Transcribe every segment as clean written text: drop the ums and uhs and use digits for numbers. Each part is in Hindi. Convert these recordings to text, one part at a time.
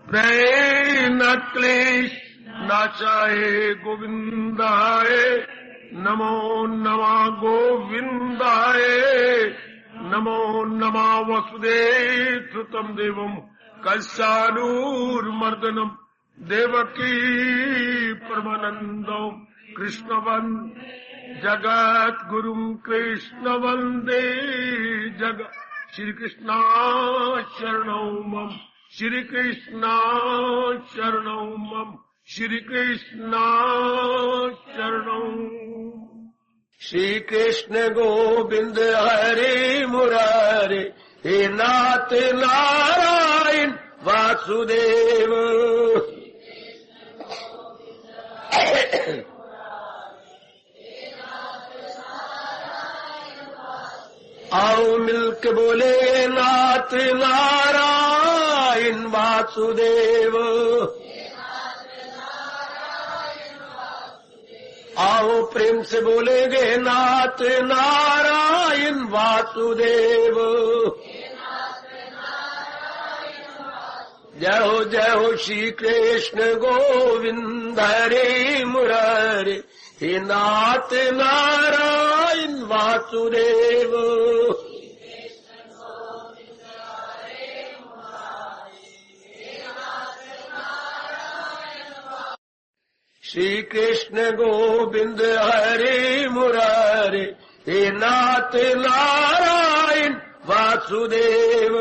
प्रय न क्लेश नाचाए गोविंदाय नमो नमः गोविंदाय नमो नमः वसुदेव तम देवम कस्यानूर्मर्दनम देवकी परमानंदम कृष्णवन जगत गुरुम कृष्ण वंदे जगत श्री कृष्णा शरणौ मम श्री कृष्णा शरणौ मम श्री कृष्णा शरणौ। श्री कृष्ण गोविंद हरे मुरारे हे नाथ नारायण वासुदेव। आओ मिलके बोले नाथ नारायण वासुदेव। आओ प्रेम से बोलेंगे नाथ नारायण वासुदेव। जय हो श्री कृष्ण गोविंद हरे मुरारे हे नाथ नारायण वासुदेव। श्री कृष्ण गोविंद हरे मुरारे हे नाथ नारायण वासुदेव।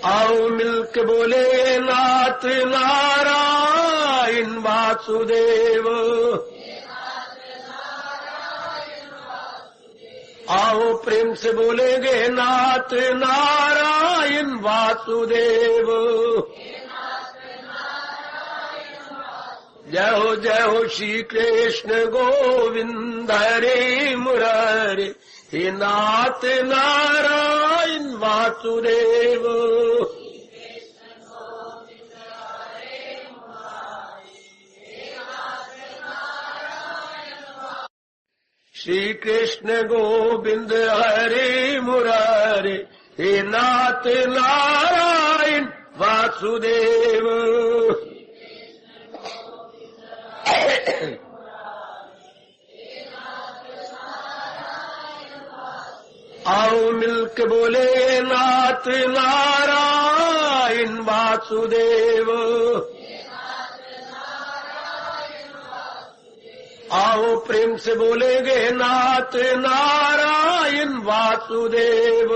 आओ मिलके बोले नाथ नारायण वासुदेव। आओ प्रेम से बोलेंगे नाथ नारायण वासुदेव। जय हो श्री कृष्ण गोविंद हरे मुरारे हे नाथ नारायण वासुदेव। श्री कृष्ण गोविंद हरे मुरारे हे नाथ नारायण वासुदेव। आओ मिलके बोले नाथ नारायण वासुदेव। आओ प्रेम से बोलेंगे नाथ नारायण वासुदेव।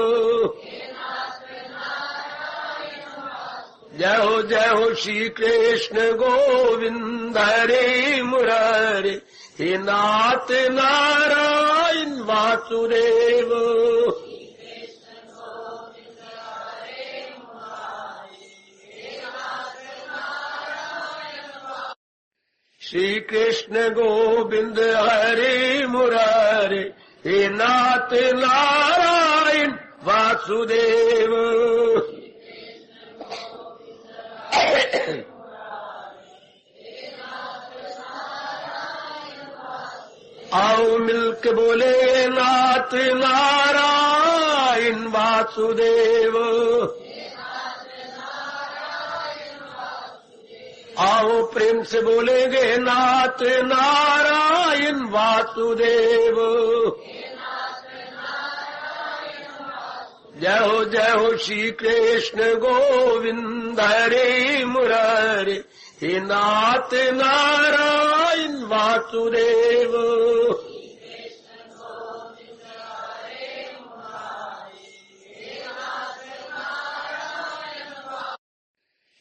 जय हो श्री कृष्ण गोविंद हरे मुरारे हे नाथ नारायण वासुदेव। श्री कृष्ण गोविंद हरे मुरारे हे नाथ नारायण वासुदेव। आओ मिलके बोले नाथ नारायण वासुदेव। आओ प्रेम से बोलेंगे नाथ नारायण वासुदेव। जय हो श्री कृष्ण गोविंद हरे मुरारे हे नाथ नारायण वासुदेव।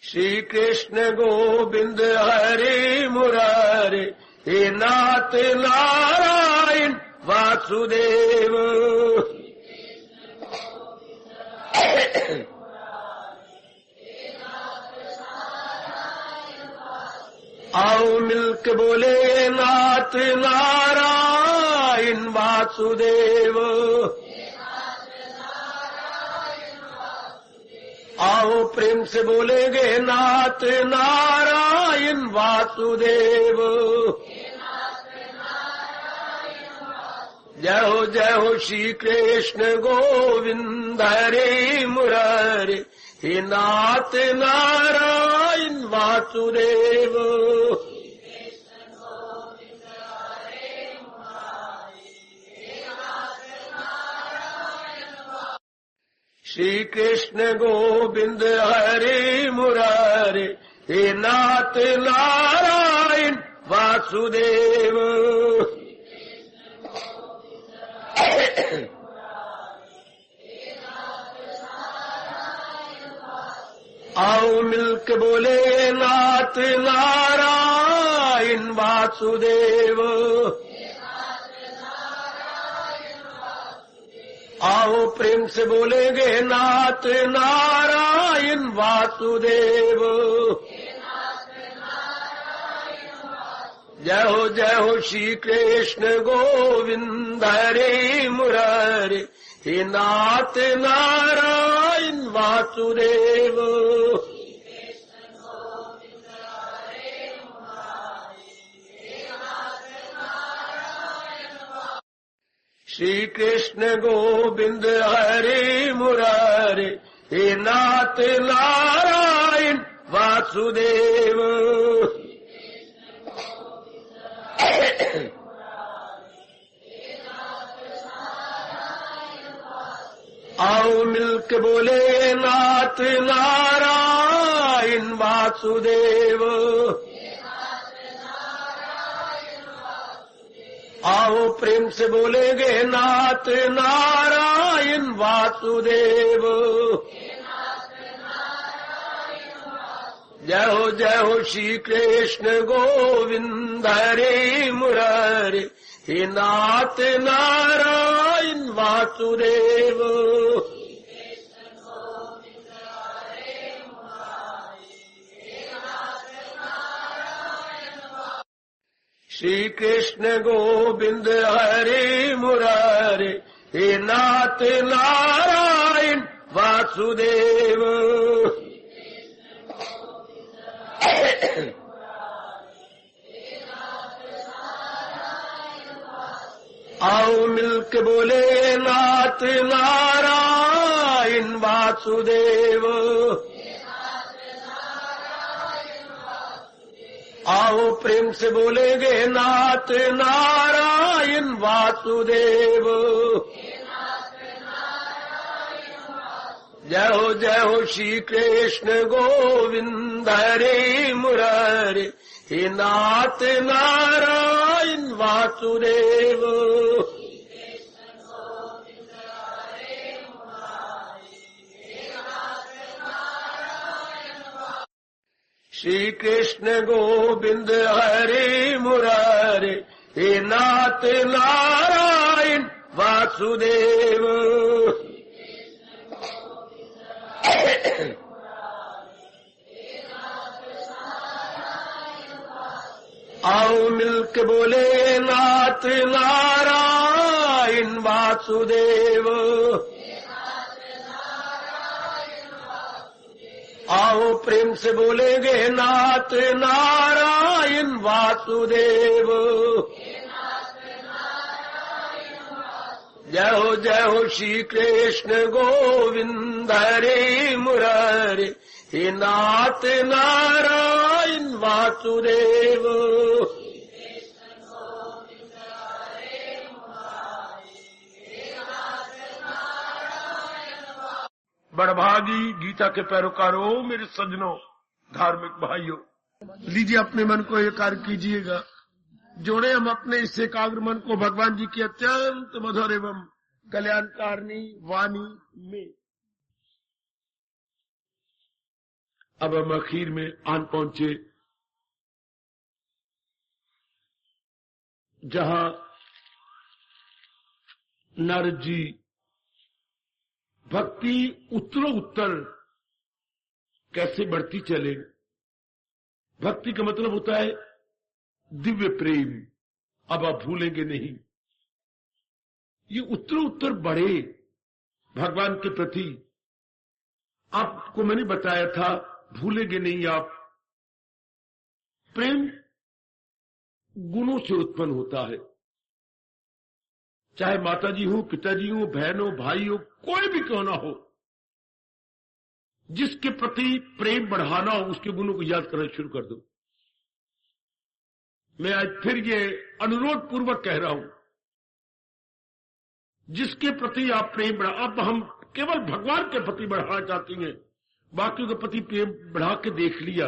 श्री कृष्ण गोविंद हरे मुरारे हे नाथ नारायण वासुदेव। आओ मिलके बोले नाथ नारायण वासुदेव। आओ प्रेम से बोलेंगे नाथ नारायण वासुदेव। जय हो श्री कृष्ण गोविंद हरे मुरारे, हे नाथ नारायण वासुदेव। श्री कृष्ण गोविंद हरे मुरारे, हे नाथ नारायण वासुदेव। आओ मिलके बोले नाथ नारायण वासुदेव। आओ प्रेम से बोलेंगे नाथ नारायण वासुदेव। जय हो श्री कृष्ण गोविंद हरे मुरारे, हे नाथ नारायण वासुदेव। श्री कृष्ण गोविंद हरे मुरारे, हे नाथ नारायण वासुदेव। आओ मिलके बोले नाथ नारायण वासुदेव। आओ प्रेम से बोलेंगे नाथ नारायण वासुदेव। जय हो श्री कृष्ण गोविंद हरे मुरारे, हे नाथ नारायण वासुदेव। श्री कृष्ण गोविंद हरे मुरारे, हे नाथ नारायण वासुदेव। आओ मिलके बोले नाथ नारायण वासुदेव। आओ प्रेम से बोलेंगे नाथ नारायण वासुदेव। जय हो श्री कृष्ण गोविंद हरे मुरारे, हे नाथ नारायण वासुदेव। श्री कृष्ण गोविंद हरे मुरारे, हे नाथ नारायण वासुदेव। आओ मिलके बोले नाथ नारायण वासुदेव। आओ प्रेम से बोलेंगे नाथ नारायण वासुदेव। जय हो श्री कृष्ण गोविंद हरे मुरारे, हे नाथ नारायण वासुदेव। बड़भागी गीता के पैरोकारों, मेरे सज्जनों, धार्मिक भाइयों, लीजिए अपने मन को एकाग्र कीजिएगा। जोड़े हम अपने इस एकाग्र मन को भगवान जी की अत्यंत मधुर एवं कल्याणकारिणी वाणी में। अब हम आखिर में आन पहुंचे, जहां नारद जी भक्ति उत्तरोत्तर कैसे बढ़ती चले। भक्ति का मतलब होता है दिव्य प्रेम। अब आप भूलेंगे नहीं, ये उत्तरोत्तर बढ़े भगवान के प्रति। आपको मैंने बताया था, भूलेंगे नहीं आप, प्रेम गुणों से उत्पन्न होता है। चाहे माताजी हो, पिताजी हो, बहन हो, भाई हो, कोई भी क्यों ना हो, जिसके प्रति प्रेम बढ़ाना हो उसके गुणों को याद करना शुरू कर दो। मैं आज फिर ये अनुरोध पूर्वक कह रहा हूं, जिसके प्रति आप प्रेम बढ़ा, अब हम केवल भगवान के प्रति बढ़ाना चाहती हैं, बाकी के प्रति प्रेम बढ़ा के देख लिया,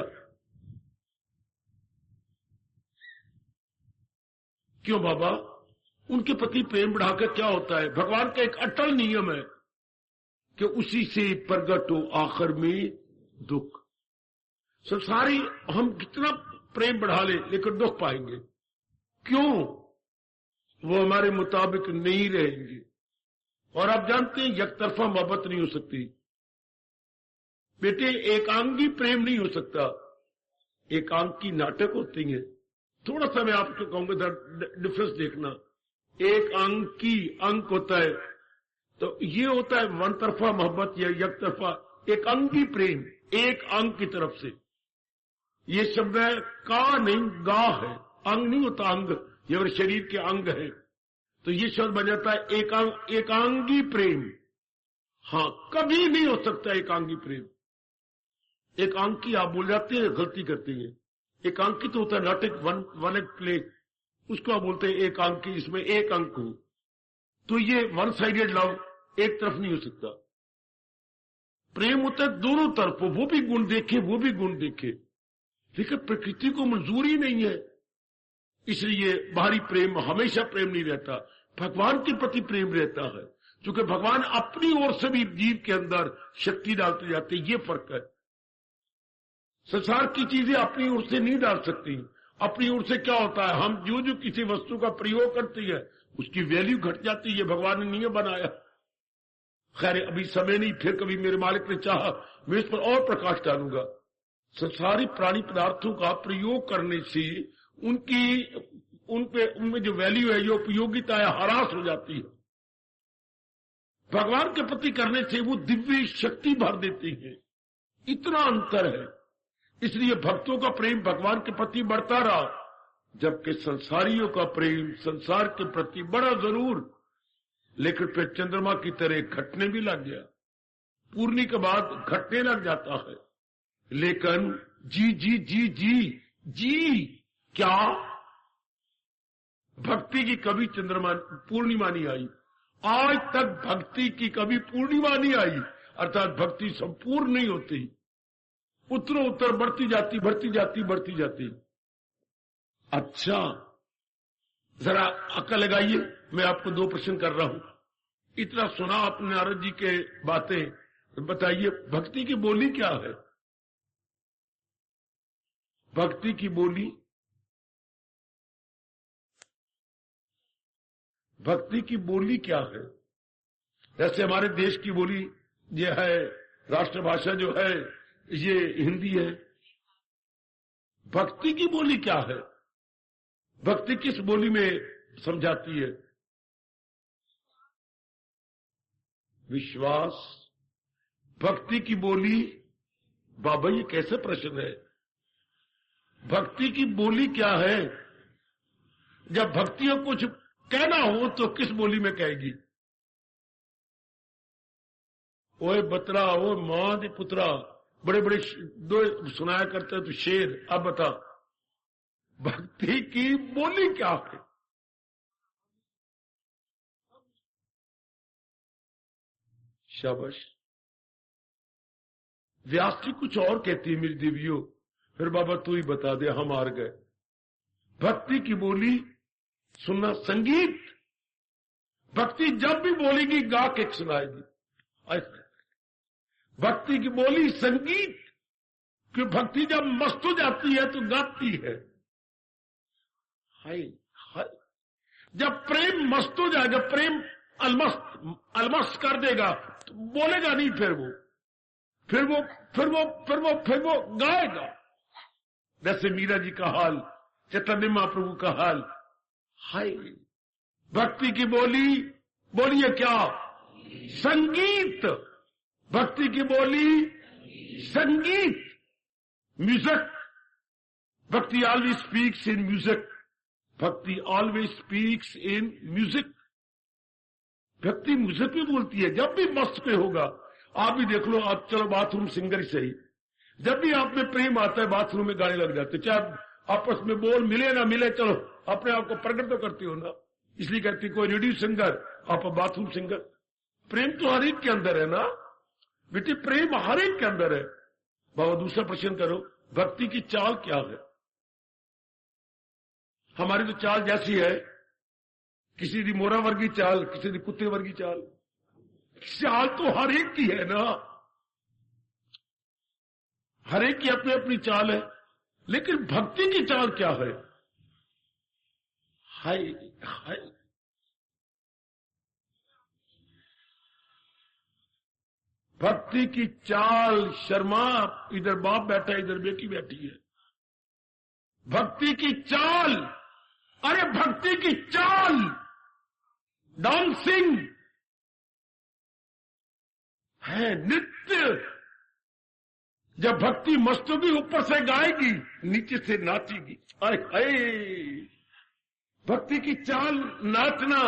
क्यों बाबा? उनके प्रति प्रेम बढ़ाकर क्या होता है? भगवान का एक अटल नियम है कि उसी से प्रगट हो आखिर में दुख। संसारी हम कितना प्रेम बढ़ा ले लेकिन दुख पाएंगे, क्यों? वो हमारे मुताबिक नहीं रहेंगे। और आप जानते हैं एक तरफा मोहब्बत नहीं हो सकती बेटे, एकांगी प्रेम नहीं हो सकता, एकांकी नाटक होती है। थोड़ा सा मैं आपको कहूंगा डिफरेंस देखना। एक अंकी अंक होता है, तो ये होता है वन तरफा मोहब्बत या एक तरफा एकांगी प्रेम, एक अंग की तरफ से। ये शब्द है का नहीं गा है, अंग नहीं होता अंग, ये और शरीर के अंग है, तो ये शब्द बन जाता है एकांगी प्रेम। हां, कभी नहीं हो सकता एकांगी प्रेम। एकांकी आप बोल जाते हैं, गलती करती है। एकांकी तो होता है नाटक, वन एक्ट प्ले, उसको आप बोलते हैं एकांकी, इसमें एक अंक हो। तो ये वन साइडेड लव एक तरफ नहीं हो सकता। प्रेम होता है दोनों तरफ, वो भी गुण देखे, वो भी गुण देखे, लेकिन प्रकृति को मंजूरी नहीं है, इसलिए बाहरी प्रेम हमेशा प्रेम नहीं रहता, भगवान के प्रति प्रेम रहता है, क्योंकि भगवान अपनी ओर से भी जीव के अंदर शक्ति डालते जाते, ये फर्क है। संसार की चीजें अपनी ओर से नहीं डाल सकती। अपनी ओर से क्या होता है, हम जो जो किसी वस्तु का प्रयोग करती है उसकी वैल्यू घट जाती है, भगवान ने नहीं बनाया। खैर अभी समय नहीं, फिर कभी मेरे मालिक ने चाहा मैं इस पर और प्रकाश डालूंगा। संसारी प्राणी पदार्थों का प्रयोग करने से उनमें जो वैल्यू है, जो उपयोगिता है, ह्रास हो जाती है। भगवान के प्रति करने से वो दिव्य शक्ति भर देती है, इतना अंतर है। इसलिए भक्तों का प्रेम भगवान के प्रति बढ़ता रहा, जबकि संसारियों का प्रेम संसार के प्रति बढ़ा जरूर, लेकिन फिर चंद्रमा की तरह घटने भी लग गया। पूर्णी के बाद घटने लग जाता है, लेकिन जी जी जी जी जी क्या भक्ति की कभी चंद्रमा पूर्णिमा नहीं आई? आज तक भक्ति की कभी पूर्णिमा नहीं आई, अर्थात भक्ति संपूर्ण नहीं होती, उत्तरों उत्तर बढ़ती जाती, बढ़ती जाती, बढ़ती जाती। अच्छा, जरा अक्ल लगाइए, मैं आपको 2 प्रश्न कर रहा हूं। इतना सुना आपने नारद जी के बातें, बताइए भक्ति की बोली क्या है? भक्ति की बोली, भक्ति की बोली क्या है? जैसे हमारे देश की बोली ये है, राष्ट्रभाषा जो है ये हिंदी है। भक्ति की बोली क्या है? भक्ति किस बोली में समझाती है? विश्वास। भक्ति की बोली, बाबा ये कैसे प्रश्न है? भक्ति की बोली क्या है? जब भक्ति को कुछ कहना हो तो किस बोली में कहेगी? ओए बतरा, ओ मां दी पुत्रा, बड़े बड़े दो सुनाया करते हैं तो शेर। अब बता, भक्ति की बोली क्या है? शाबाश। व्यास जी कुछ और कहती है मेरी देवियों, फिर बाबा तू ही बता दे, हम हार गए। भक्ति की बोली सुनना, संगीत। भक्ति जब भी बोलेगी गा के सुनाएगी। भक्ति की बोली संगीत, कि भक्ति जब मस्त हो जाती है तो गाती है। हाय हाय, जब प्रेम मस्त हो जाएगा, प्रेम अलमस्त कर देगा तो बोलेगा नहीं, फिर वो गाएगा। जैसे मीरा जी का हाल, चैतन्य महाप्रभु का हाल। हाय, भक्ति की बोली, बोलिए क्या? संगीत। भक्ति की बोली संगीत, म्यूजिक। भक्ति ऑलवेज स्पीक्स इन म्यूजिक। भक्ति ऑलवेज स्पीक्स इन म्यूजिक। भक्ति मुझसे भी बोलती है। जब भी मस्त पे होगा, आप भी देख लो, आप चलो बाथरूम सिंगर ही सही, जब भी आप में प्रेम आता है बाथरूम में गाने लग जाते, चाहे आपस में बोल मिले ना मिले, चलो अपने आप को प्रकट तो करती हो ना। इसलिए कहती कोई रेडियो सिंगर, आप बाथरूम सिंगर। प्रेम तो हर एक के अंदर है ना बेटी, प्रेम हर एक के अंदर है। बाबा दूसरा प्रश्न करो, भक्ति की चाल क्या है? हमारी तो चाल जैसी है, किसी दी मोरा वर्गी चाल, किसी दी कुत्ते वर्गी चाल। चाल तो हर एक की है ना, हर एक की अपनी अपनी चाल है। लेकिन भक्ति की चाल क्या है? हाय हाय, भक्ति की चाल शर्मा, इधर बाप बैठा है, इधर बेटी बैठी है। भक्ति की चाल, अरे भक्ति की चाल डांसिंग है, नृत्य। जब भक्ति मस्त होगी, ऊपर से गाएगी, नीचे से नाचेगी। अरे हाय, भक्ति की चाल नाचना,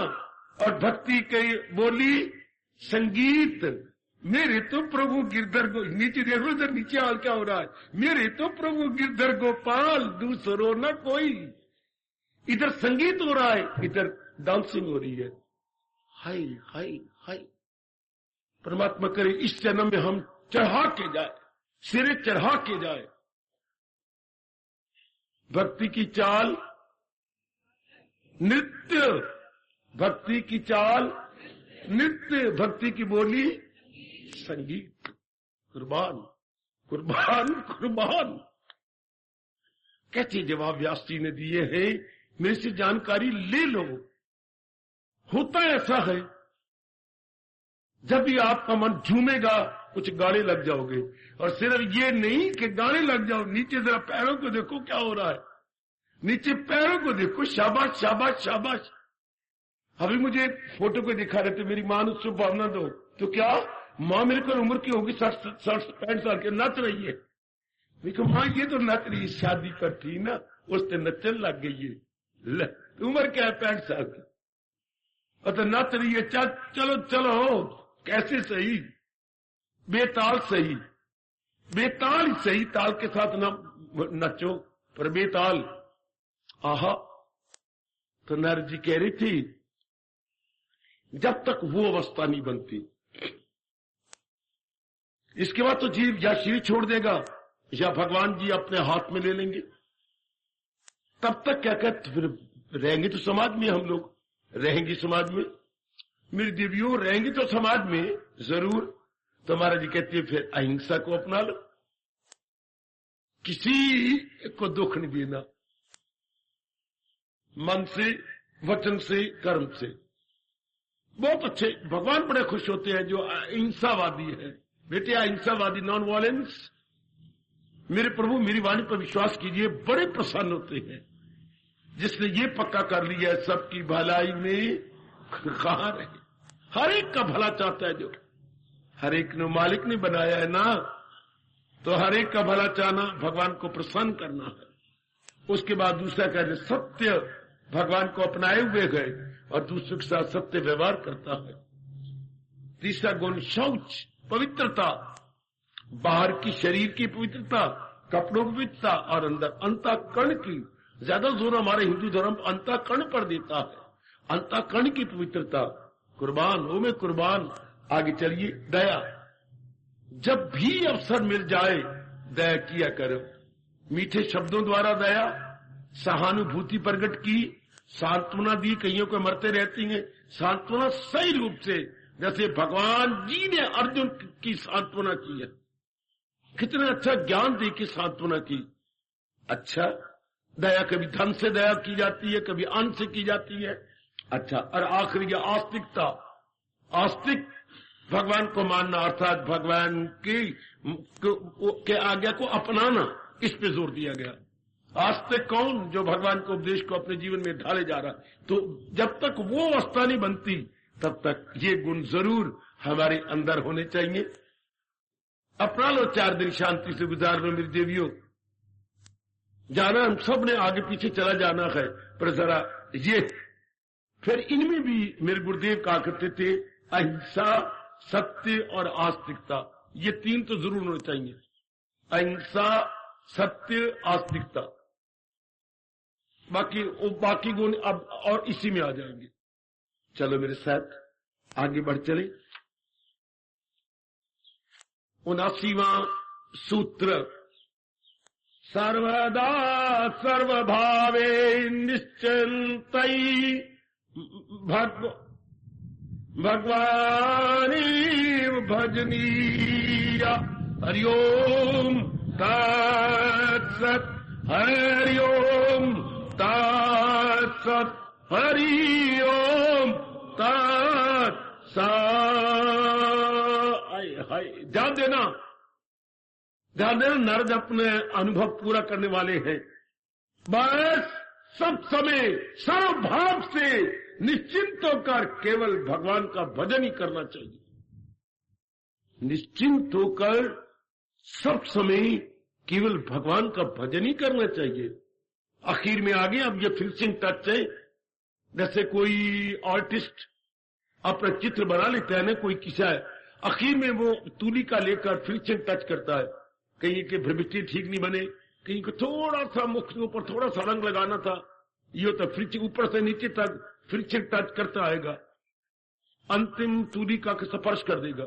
और भक्ति की बोली संगीत। मेरे तो प्रभु गिरधर नीचे देखो, इधर नीचे हाल क्या हो रहा है। मेरे तो प्रभु गिरधर गोपाल, दूसरो न कोई। इधर संगीत हो रहा है, इधर डांसिंग हो रही है। हाय हाय हाय, परमात्मा करे इस जन्म में हम चढ़ा के जाए, सिरे चढ़ा के जाए। भक्ति की चाल नृत्य, भक्ति की चाल नृत्य, भक्ति की बोली संगीत। कुर्बान कुर्बान कुर्बान। कैसे जवाब व्यास जी ने दिए हैं, मेरे से जानकारी ले लो। होता ऐसा है, जब भी आपका मन झूमेगा कुछ गाने लग जाओगे। और सिर्फ ये नहीं कि गाने लग जाओ, नीचे जरा पैरों को देखो क्या हो रहा है, नीचे पैरों को देखो। शाबाश शाबाश शाबाश। अभी मुझे एक फोटो को दिखा रहे थे, मेरी मां ने शुभकामना दो, तो क्या मां मेरे को उम्र की होगी 60-65 साल के, नच रही है। देखो मां ये तो नच रही है, शादी पर थी ना, उससे नचन लग गई है। उम्र क्या है 65 साल की, और तो नच रही है। चलो चलो, कैसे सही, बेताल सही, बेताल ही सही, ताल के साथ ना नचो, पर बेताल। आहा, तो नारद जी कह रही थी, जब तक वो अवस्था नहीं बनती, इसके बाद तो जीव या शरीर छोड़ देगा या भगवान जी अपने हाथ में ले लेंगे। तब तक क्या कहते, फिर रहेंगे तो समाज में, हम लोग रहेंगे समाज में, मेरी देवियों रहेंगे तो समाज में जरूर। तो महाराज जी कहती है फिर अहिंसा को अपना लो, किसी को दुख नहीं देना, मन से, वचन से, कर्म से। बहुत अच्छे, भगवान बड़े खुश होते हैं जो अहिंसावादी है। बेटे अहिंसावादी, नॉन वायलेंस, मेरे प्रभु मेरी वाणी पर विश्वास कीजिए, बड़े प्रसन्न होते हैं। जिसने ये पक्का कर लिया है सबकी भलाई में कहां रहे, हर एक का भला चाहता है, जो हर एक ने मालिक ने बनाया है ना, तो हर एक का भला चाहना, भगवान को प्रसन्न करना है। उसके बाद दूसरा कहते सत्य, भगवान को अपनाए हुए गए और दूसरों के साथ सत्य व्यवहार करता है। तीसरा गुण शौच, पवित्रता, बाहर की शरीर की पवित्रता, कपड़ों की पवित्रता, और अंदर अंतःकरण की। ज्यादा जोर हमारे हिंदू धर्म अंतःकरण पर देता है, अंतःकरण की पवित्रता। कुर्बान हो में कुर्बान। आगे चलिए, दया, जब भी अवसर मिल जाए दया किया करो। मीठे शब्दों द्वारा दया, सहानुभूति प्रकट की, सांत्वना दी, कईयों को मरते रहती हैं, सांत्वना सही रूप से, जैसे भगवान जी ने अर्जुन की सांत्वना की है, कितना अच्छा ज्ञान दे के सांत्वना की। अच्छा, दया कभी धन से दया की जाती है, कभी अन्न से की जाती है। अच्छा, और आखिरी आस्तिकता, आस्तिक भगवान को मानना, अर्थात भगवान के आज्ञा को अपनाना, इस पे जोर दिया गया। आस्तिक कौन? जो भगवान को उपदेश को अपने जीवन में ढाले जा रहा। तो जब तक वो अवस्था नहीं बनती, तब तक ये गुण जरूर हमारे अंदर होने चाहिए। अपना लो, 4 दिन शांति से गुजार लो मेरी देवियों। जाना हम सब ने, आगे पीछे चला जाना है, पर जरा ये फिर इनमें भी मेरे गुरुदेव कहा करते थे अहिंसा, सत्य और आस्तिकता, ये 3 तो जरूर होने चाहिए। अहिंसा, सत्य, आस्तिकता। बाकी गुण अब और इसी में आ जाएंगे। चलो मेरे साथ आगे बढ़ चले। 79वां सूत्र, सर्वदा सर्वभावे निश्चिन्तै भगवानी भजनीय। हरि ओम तत्सत्, हरि ओम तत्सत्, हरि ओम तत्सत्। ध्यान देना, नारद अपने अनुभव पूरा करने वाले हैं। बस सब समय सर्वभाव से निश्चिंत होकर केवल भगवान का भजन ही करना चाहिए। निश्चिंत होकर सब समय केवल भगवान का भजन ही करना चाहिए। आखिर में आगे अब ये फिनिशिंग टच है। जैसे कोई आर्टिस्ट अपना चित्र बना लेता है ना, कोई किसा है, आखिर में वो तूलिका लेकर फिनिशिंग टच करता है। कहीं के भ्रमिष्टि ठीक नहीं बने, कहीं को थोड़ा सा मुख के ऊपर थोड़ा सा रंग लगाना था, ये तो फिनिशिंग ऊपर से नीचे तक फिनिशिंग टच करता आएगा, अंतिम तूलिका का स्पर्श कर देगा।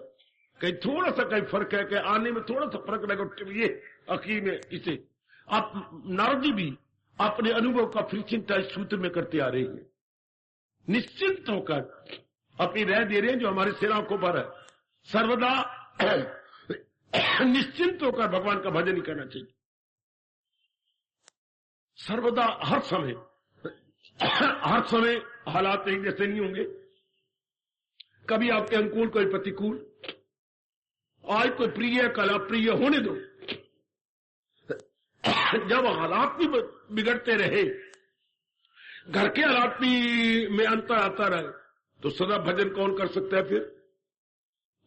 कहीं थोड़ा सा कहीं फर्क है, कहीं आने में थोड़ा सा फर्क रहेगा, ये आखिर में इसे आप नारद जी भी अपने अनुभव का फिनिशिंग टच सूत्र में करते आ रहे हैं। निश्चिंत होकर अपनी राय दे रहे हैं जो हमारे सिर आंखों पर है। सर्वदा निश्चिंत होकर भगवान का भजन ही करना चाहिए। सर्वदा हर समय हालात एक जैसे नहीं होंगे। कभी आपके अनुकूल, कोई प्रतिकूल, आज कोई प्रिय, कल अप्रिय, होने दो। जब हालात भी बिगड़ते रहे, घर के हालात भी में अंतर आता रहे, तो सदा भजन कौन कर सकता है? फिर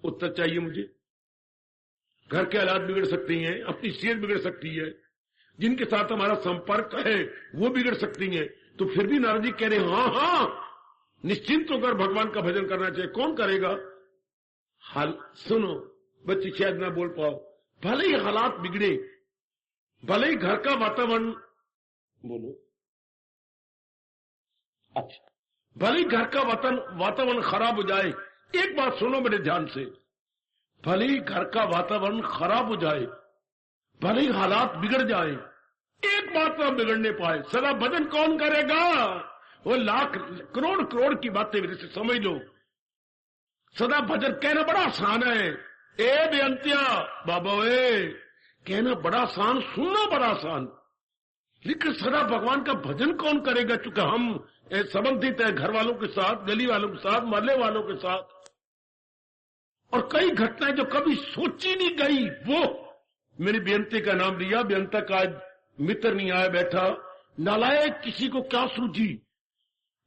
उत्तर चाहिए मुझे। घर के हालात बिगड़ सकती हैं, अपनी सेहत बिगड़ सकती है, जिनके साथ हमारा संपर्क है वो बिगड़ सकती हैं, तो फिर भी नारद जी कह रहे हैं हाँ, निश्चिंत होकर भगवान का भजन करना चाहिए। कौन करेगा? हाल सुनो, बच्चे शायद ना बोल पाओ। भले ही हालात बिगड़े, भले ही घर का वातावरण, बोलो, अच्छा, भले ही घर का वातावरण खराब हो जाए, एक बात सुनो मेरे ध्यान से, भले ही घर का वातावरण खराब हो जाए, भले ही हालात बिगड़ जाए, एक बात ना बिगड़ने पाए, सदा भजन कौन करेगा? वो लाख करोड़ की बातें मेरे से समझ लो। सदा भजन कहना बड़ा आसान है, ए बेअंतिया बाबा, कहना बड़ा आसान, सुनना बड़ा आसान, लेकिन सदा भगवान का भजन कौन करेगा? चूंकि हम संबंधित है घर वालों के साथ, गली वालों के साथ, मोहल्ले वालों के साथ, और कई घटनाएं जो कभी सोची नहीं गई, वो मेरी बेअंती का नाम लिया। बेअंता का आज मित्र नहीं आया बैठा, नालायक किसी को क्या सूझी,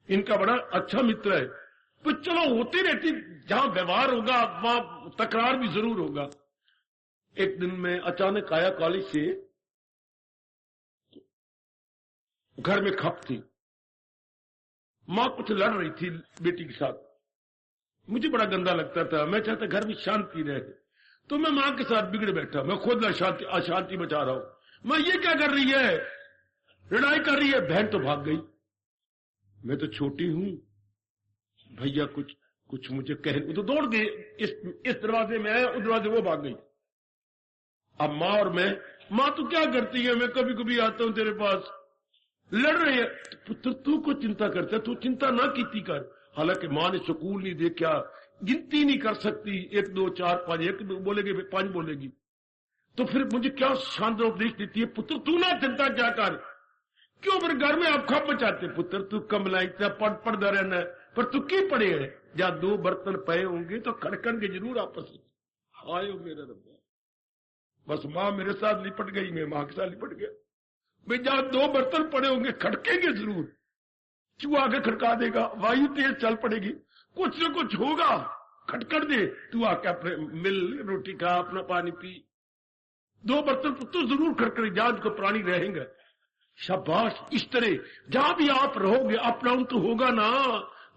इनका बड़ा अच्छा मित्र है, तो चलो होती रहती, जहां व्यवहार होगा वहां तकरार भी जरूर होगा। एक दिन मैं अचानक आया कॉलेज से, घर में खप थी, मां कुछ लड़ रही थी बेटी के साथ, मुझे बड़ा गंदा लगता था, मैं चाहता घर में शांति रहे, तो मैं मां के साथ बिगड़ बैठा, मैं खुद अशांति मचा रहा हूं। मां ये क्या कर रही है? लड़ाई कर रही है। बहन तो भाग गई, मैं तो छोटी हूं, भैया कुछ मुझे कह, तो दौड़ गए, इस दरवाजे में आया, उस दरवाजे वो भाग गई। अब मां और मैं, मां तू क्या करती है? मैं कभी कभी आता हूं तेरे पास, लड़ रही है। पुत्र तू को चिंता करता है, तू चिंता ना कीती कर। हालांकि मां ने सुकून नहीं देखा, गिनती नहीं कर सकती, 1 2 4 5, 1 बोलेगी 5 बोलेगी, तो फिर मुझे क्या शानदार उपदेश देती है, पुत्र तू ना चिंता क्या कर, क्यों फिर घर में आप खप मचाते? पुत्र तू कमला इतना पढ़ता रहना है, पर तू की पढ़े है? जहां 2 बर्तन पए होंगे तो खड़कणगे जरूर आपस में। हाय मेरा रब्बा, बस मां मेरे साथ लिपट गई, मैं मां के साथ लिपट गया। भाई जहां 2 बर्तन पड़े होंगे खड़केंगे जरूर, चूहा आगे खड़का देगा, वायु तेज चल पड़ेगी, कुछ न कुछ होगा, खटखट दे, तू आके अपने मिल, रोटी खा, अपना पानी पी। 2 बर्तन तो जरूर खड़कड़े, जहां को प्राणी रहेंगे। शाबाश, इस तरह जहां भी आप रहोगे अपना तो होगा ना,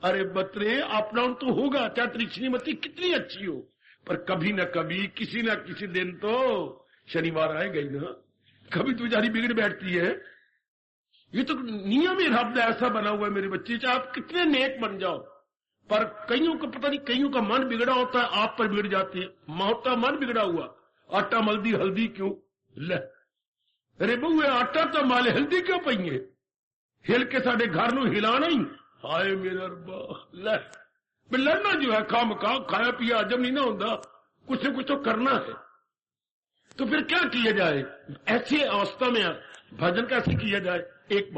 अरे बतरे, अप डाउन तो होगा, चाहे तेरी श्रीमती कितनी अच्छी हो, पर कभी न कभी किसी न किसी दिन तो शनिवार आएगा ही ना, कभी तो बेचारी बिगड़ बैठती है। ये तो नियम ही रब ने ऐसा बना हुआ है मेरे बच्चे, चाहे आप कितने नेक बन जाओ, पर कईयों का पता नहीं, कईयों का मन बिगड़ा होता है, आप पर बिगड़ जाती है। होता मन बिगड़ा हुआ, आटा मल्दी हल्दी क्यों ले, अरे बहुए आटा तो माले हल्दी क्यों पईए, हिल के साडे घर नूं हिलाना ही, हाय मेरा रब्बा ले। लड़ना जो है खाम खा, खाया पिया हजम नहीं ना होता, कुछ न कुछ तो करना है। तो फिर क्या किया जाए ऐसी अवस्था में, भजन कैसे किया जाए? एक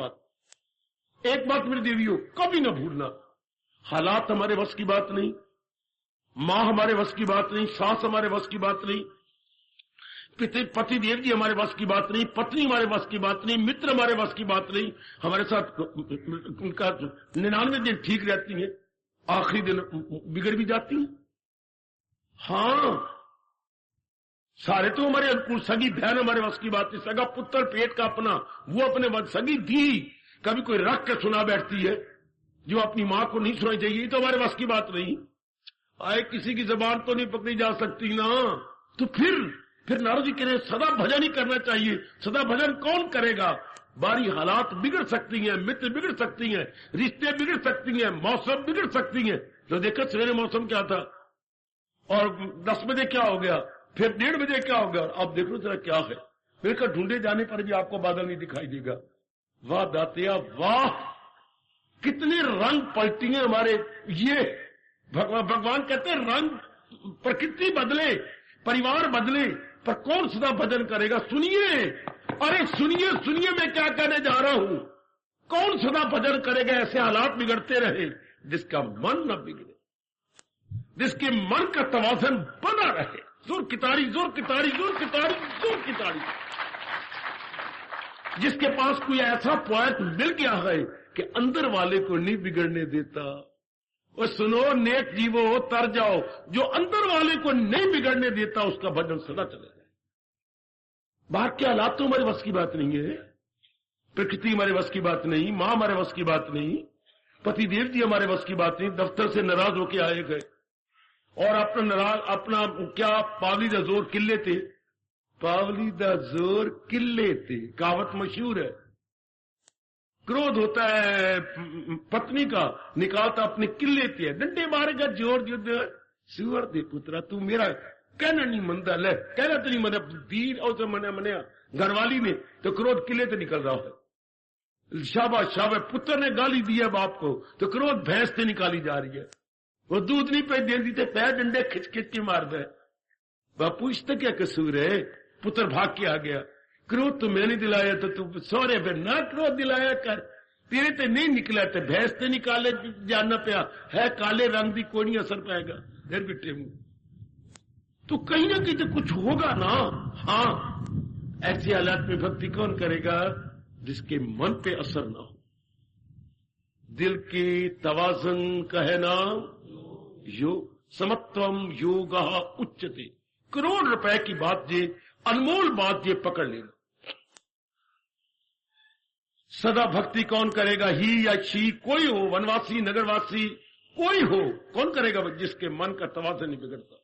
बात मेरी देवियों कभी ना भूलना, हालात हमारे वश की बात नहीं, मां हमारे वश की बात नहीं, सास हमारे वश की बात नहीं, पति देव जी हमारे वश की बात नहीं, पत्नी हमारे वश की बात नहीं, मित्र हमारे वश की बात नहीं। हमारे साथ उनका 99 दिन ठीक रहती है, आखिरी दिन बिगड़ भी जाती है। हाँ, सारे तो हमारे अनुकूल, सगी बहन हमारे वश की बात नहीं, सगा पुत्र पेट का अपना वो अपने वश, सगी दी कभी कोई रख के सुना बैठती है जो अपनी मां को नहीं सुनाई चाहिए, ये तो हमारे वश की बात नहीं। आए किसी की जबान तो नहीं पकड़ी जा सकती ना, तो फिर नारद जी कह रहे सदा भजन ही करना चाहिए। सदा भजन कौन करेगा? बारी हालात बिगड़ सकती हैं, मित्र बिगड़ सकती हैं, रिश्ते बिगड़ सकती हैं, मौसम बिगड़ सकती हैं। तो देखो सवेरे मौसम क्या था और 10 बजे क्या हो गया, फिर 1:30 बजे क्या हो गया, अब देख लो जरा क्या है। फिर का ढूंढे जाने पर भी आपको बादल नहीं दिखाई देगा। वाह दातिया वाह, कितने रंग पलटी हैं हमारे। ये भगवान कहते हैं रंग, प्रकृति बदले, परिवार बदले, पर कौन सदा भजन करेगा? सुनिए, अरे सुनिए सुनिए, मैं क्या कहने जा रहा हूं। कौन सदा भजन करेगा? ऐसे हालात बिगड़ते रहे जिसका मन न बिगड़े, जिसके मन का तवाज़ुन बना रहे। जोर की ताड़ी, जोर की ताड़ी, जोर की ताड़ी, जोर की ताड़ी। जिसके पास कोई ऐसा पॉइंट मिल गया है कि अंदर वाले को नहीं बिगड़ने देता। और सुनो नेक जीवो तर जाओ, जो अंदर वाले को नहीं बिगड़ने देता उसका भजन सदा चलेगा। बाहर के हालात तो हमारे वश की बात नहीं है, प्रकृति हमारे वश की बात नहीं, मां हमारे वश की बात नहीं, पति देव जी हमारे वश की बात नहीं। दफ्तर से नाराज होके आए गए और अपना क्या पावली दा जोर किले थे, पावली दा जोर किले थे, कहावत मशहूर है। क्रोध होता है पत्नी का, निकालता अपने किले थे, डंडे मारेगा जोर युद्ध। सुअर दे पुत्रा, तू मेरा कहना नहीं मनता, ले कहना तो नहीं मना, दीन और मना घरवाली ने तो क्रोध किले से निकल रहा है। शाबाश शाबाश, पुत्र ने गाली दी है बाप को तो क्रोध भैंस से निकाली जा रही है। वो दूध नहीं पे देती थे, पैर डंडे खिंच खिंच के मार दे। बापू इसका क्या कसूर है? पुत्र भाग के आ गया, क्रोध तो मैंने दिलाया तो तू सौरे फिर ना क्रोध दिलाया कर, तेरे ते नहीं निकला तो भैंस से निकाले जानना पिया है, काले रंग की कोई नहीं असर पाएगा फिर बिटे मुंह, तो कहीं ना कहीं तो कुछ होगा ना। हाँ, ऐसे हालात में भक्ति कौन करेगा? जिसके मन पे असर ना हो, दिल के तवाज़ुन कहना यो समत्वम योगा उच्चते। करोड़ रुपए की बात ये, अनमोल बात ये पकड़ लेना। सदा भक्ति कौन करेगा? ही या शी, कोई हो, वनवासी नगरवासी कोई हो, कौन करेगा? जिसके मन का तवाज़ुन नहीं बिगड़ता।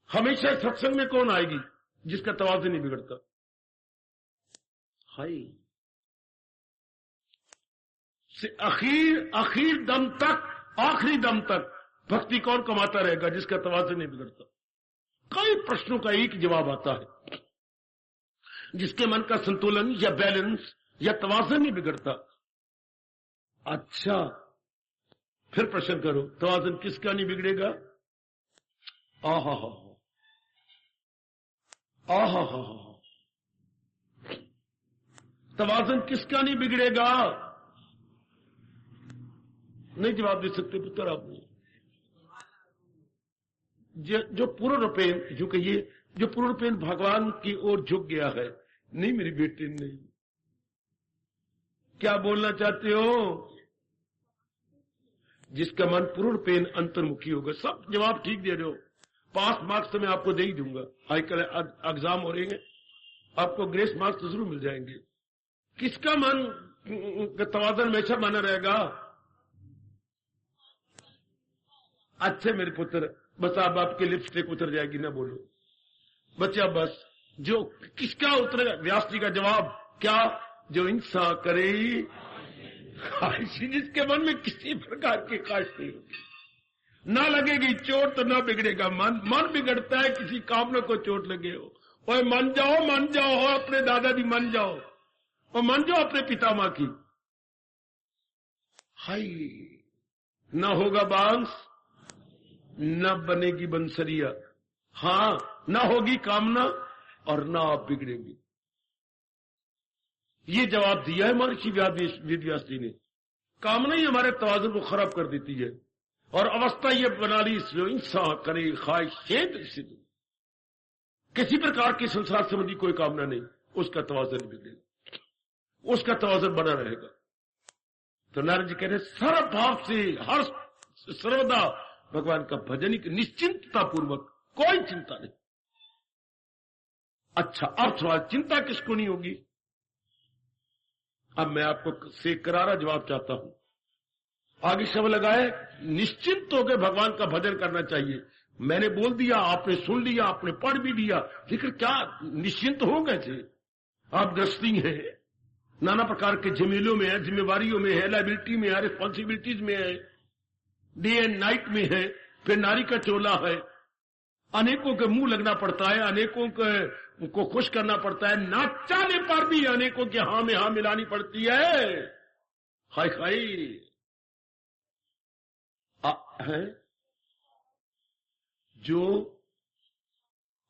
हमेशा सत्संग में कौन आएगी? जिसका तवाज़ुन नहीं बिगड़ता। हाय, से आखिर दम तक, आखिरी दम तक भक्ति कौन कमाता रहेगा? जिसका तवाज़ुन नहीं बिगड़ता। कई प्रश्नों का एक जवाब आता है, जिसके मन का संतुलन या बैलेंस या तवाज़ुन नहीं बिगड़ता। अच्छा, फिर प्रश्न करो, तवाज़ुन किसका नहीं बिगड़ेगा? आहा हा, आहा हा, तवाज़ुन किसका नहीं बिगड़ेगा? नहीं जवाब दे सकते पुत्र आप। जो पूर्ण रूपेण, जो कहिए जो पूर्ण रूपेण भगवान की ओर झुक गया है। नहीं मेरी बेटी, नहीं। क्या बोलना चाहते हो? जिसका मन पूर्ण रूपेण अंतर्मुखी होगा। सब जवाब ठीक दे रहे हो, पास मार्क्स तो मैं आपको दे ही दूंगा। आजकल एग्जाम हो रहे हैं, आपको ग्रेस मार्क्स तो जरूर मिल जाएंगे। किसका मन तवाज़ुन हमेशा बना रहेगा। अच्छे मेरे पुत्र, बस अब आपकी लिपस्टिक उतर जाएगी, ना बोलो बच्चा, बस जो किसका उतरेगा? व्यास जी का जवाब क्या? जो इंसान करे ख्वाहिश, जिसके मन में किसी प्रकार की ख्वाहिश नहीं होगी, ना लगेगी चोट तो ना बिगड़ेगा मन। मन बिगड़ता है किसी कामना को चोट लगे हो। और मन जाओ अपने दादाजी, मन जाओ और मन जाओ अपने पितामह की। हाय, ना होगा बांस, न बनेगी बंसरिया, हाँ ना होगी कामना और ना आप बिगड़ेंगे। ये जवाब दिया है महर्षि वेदव्यास जी ने। कामना ही हमारे तवाज़ुन को खराब कर देती है और अवस्था ये बना ली, इंसान करे ख्वाहिशें सिद्ध, किसी प्रकार की संसार संबंधी कोई कामना नहीं, उसका तवाज़ुन बिगड़ेगा, उसका तवाज़ुन बना रहेगा। तो नारद जी कह रहे सर्वभाव से हर सर्वदा भगवान का भजन ही, निश्चिंतता पूर्वक, कोई चिंता नहीं। अच्छा, अब थोड़ा चिंता किसको नहीं होगी? अब मैं आपको से करारा जवाब चाहता हूं। आगे शब्द लगाए, निश्चिंत होकर भगवान का भजन करना चाहिए। मैंने बोल दिया, आपने सुन लिया, आपने पढ़ भी लिया, लेकिन क्या निश्चिंत हो गए थे? आप गृहस्थी हैं, नाना प्रकार के झमेलों में है, जिम्मेवारियों में है, लाइबिलिटी में है, रिस्पॉन्सिबिलिटीज में है, डे एंड नाइट में है, फिर नारी का चोला है, अनेकों के मुंह लगना पड़ता है, अनेकों को खुश करना पड़ता है, ना चाहने पर भी अनेकों के हाँ में हाँ मिलानी पड़ती है। हाय हाय है जो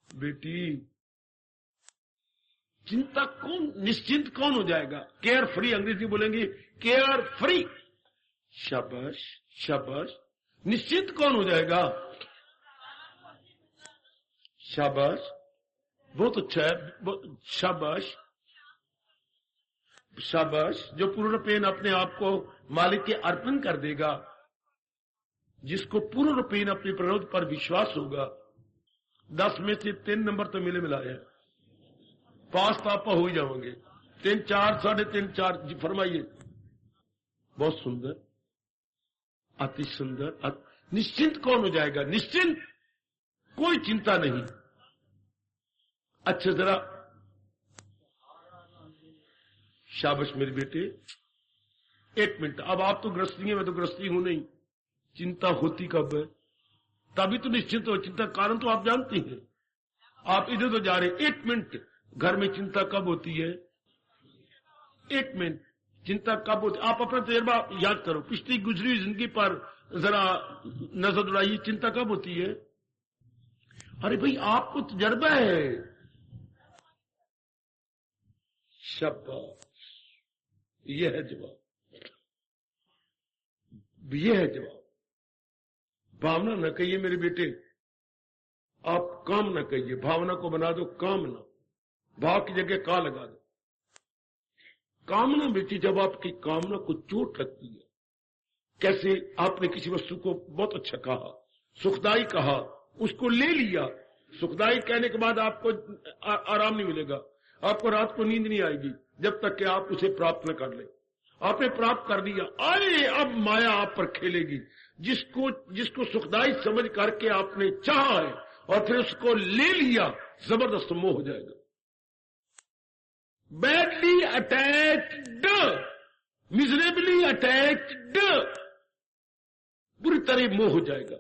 बेटी चिंता कौन, निश्चिंत कौन हो जाएगा? केयर फ्री, अंग्रेजी बोलेंगे केयर फ्री। शाबाश शाबाश, निश्चिंत कौन हो जाएगा? शाबाश, बहुत अच्छा है, शाबाश शाबाश। जो पूर्ण रूपेण अपने आप को मालिक के अर्पण कर देगा, जिसको पूर्ण रूपेण अपने प्ररोध पर विश्वास होगा। 10 में से 3 नंबर तो मिले मिलाए, 5 तो आप हो ही जाओगे, 3 4 3.5 4 जी फरमाइए। बहुत सुंदर, अति सुंदर। निश्चिंत कौन हो जाएगा? निश्चिंत, कोई चिंता नहीं। अच्छा जरा शाबाश मेरे बेटे, 1 मिनट। अब आप तो गृहस्थी है, मैं तो गृहस्थी हूं नहीं। चिंता होती कब है? तभी तो निश्चिंत हो। चिंता कारण तो आप जानते हैं। आप इधर तो जा रहे, 1 मिनट, घर में चिंता कब होती है? 1 मिनट, चिंता कब होती? आप अपना तजर्बा याद करो, पिछली गुजरी जिंदगी पर जरा नजर दौड़ाइए, चिंता कब होती है? अरे भाई आपको तजर्बा है। शाबाश, यह है जवाब, यह है जवाब। भावना न कहिए मेरे बेटे, आप काम न कहिए, भावना को बना दो कामना, भाव की जगह का लगा दो। कामना बेटी, जब आपकी कामना को चोट लगती है, कैसे आपने किसी वस्तु को बहुत अच्छा कहा, सुखदाई कहा, उसको ले लिया, सुखदाई कहने के बाद आपको आराम नहीं मिलेगा, आपको रात को नींद नहीं आएगी जब तक कि आप उसे प्राप्त न कर ले। आपने प्राप्त कर लिया, आए अब माया आप पर खेलेगी। जिसको सुखदाई समझ करके आपने चाहा है और फिर उसको ले लिया, जबरदस्त मोह हो जाएगा। बैडली अटैच्ड, मिजरेबली अटैच्ड, बुरी तरह मोह हो जाएगा।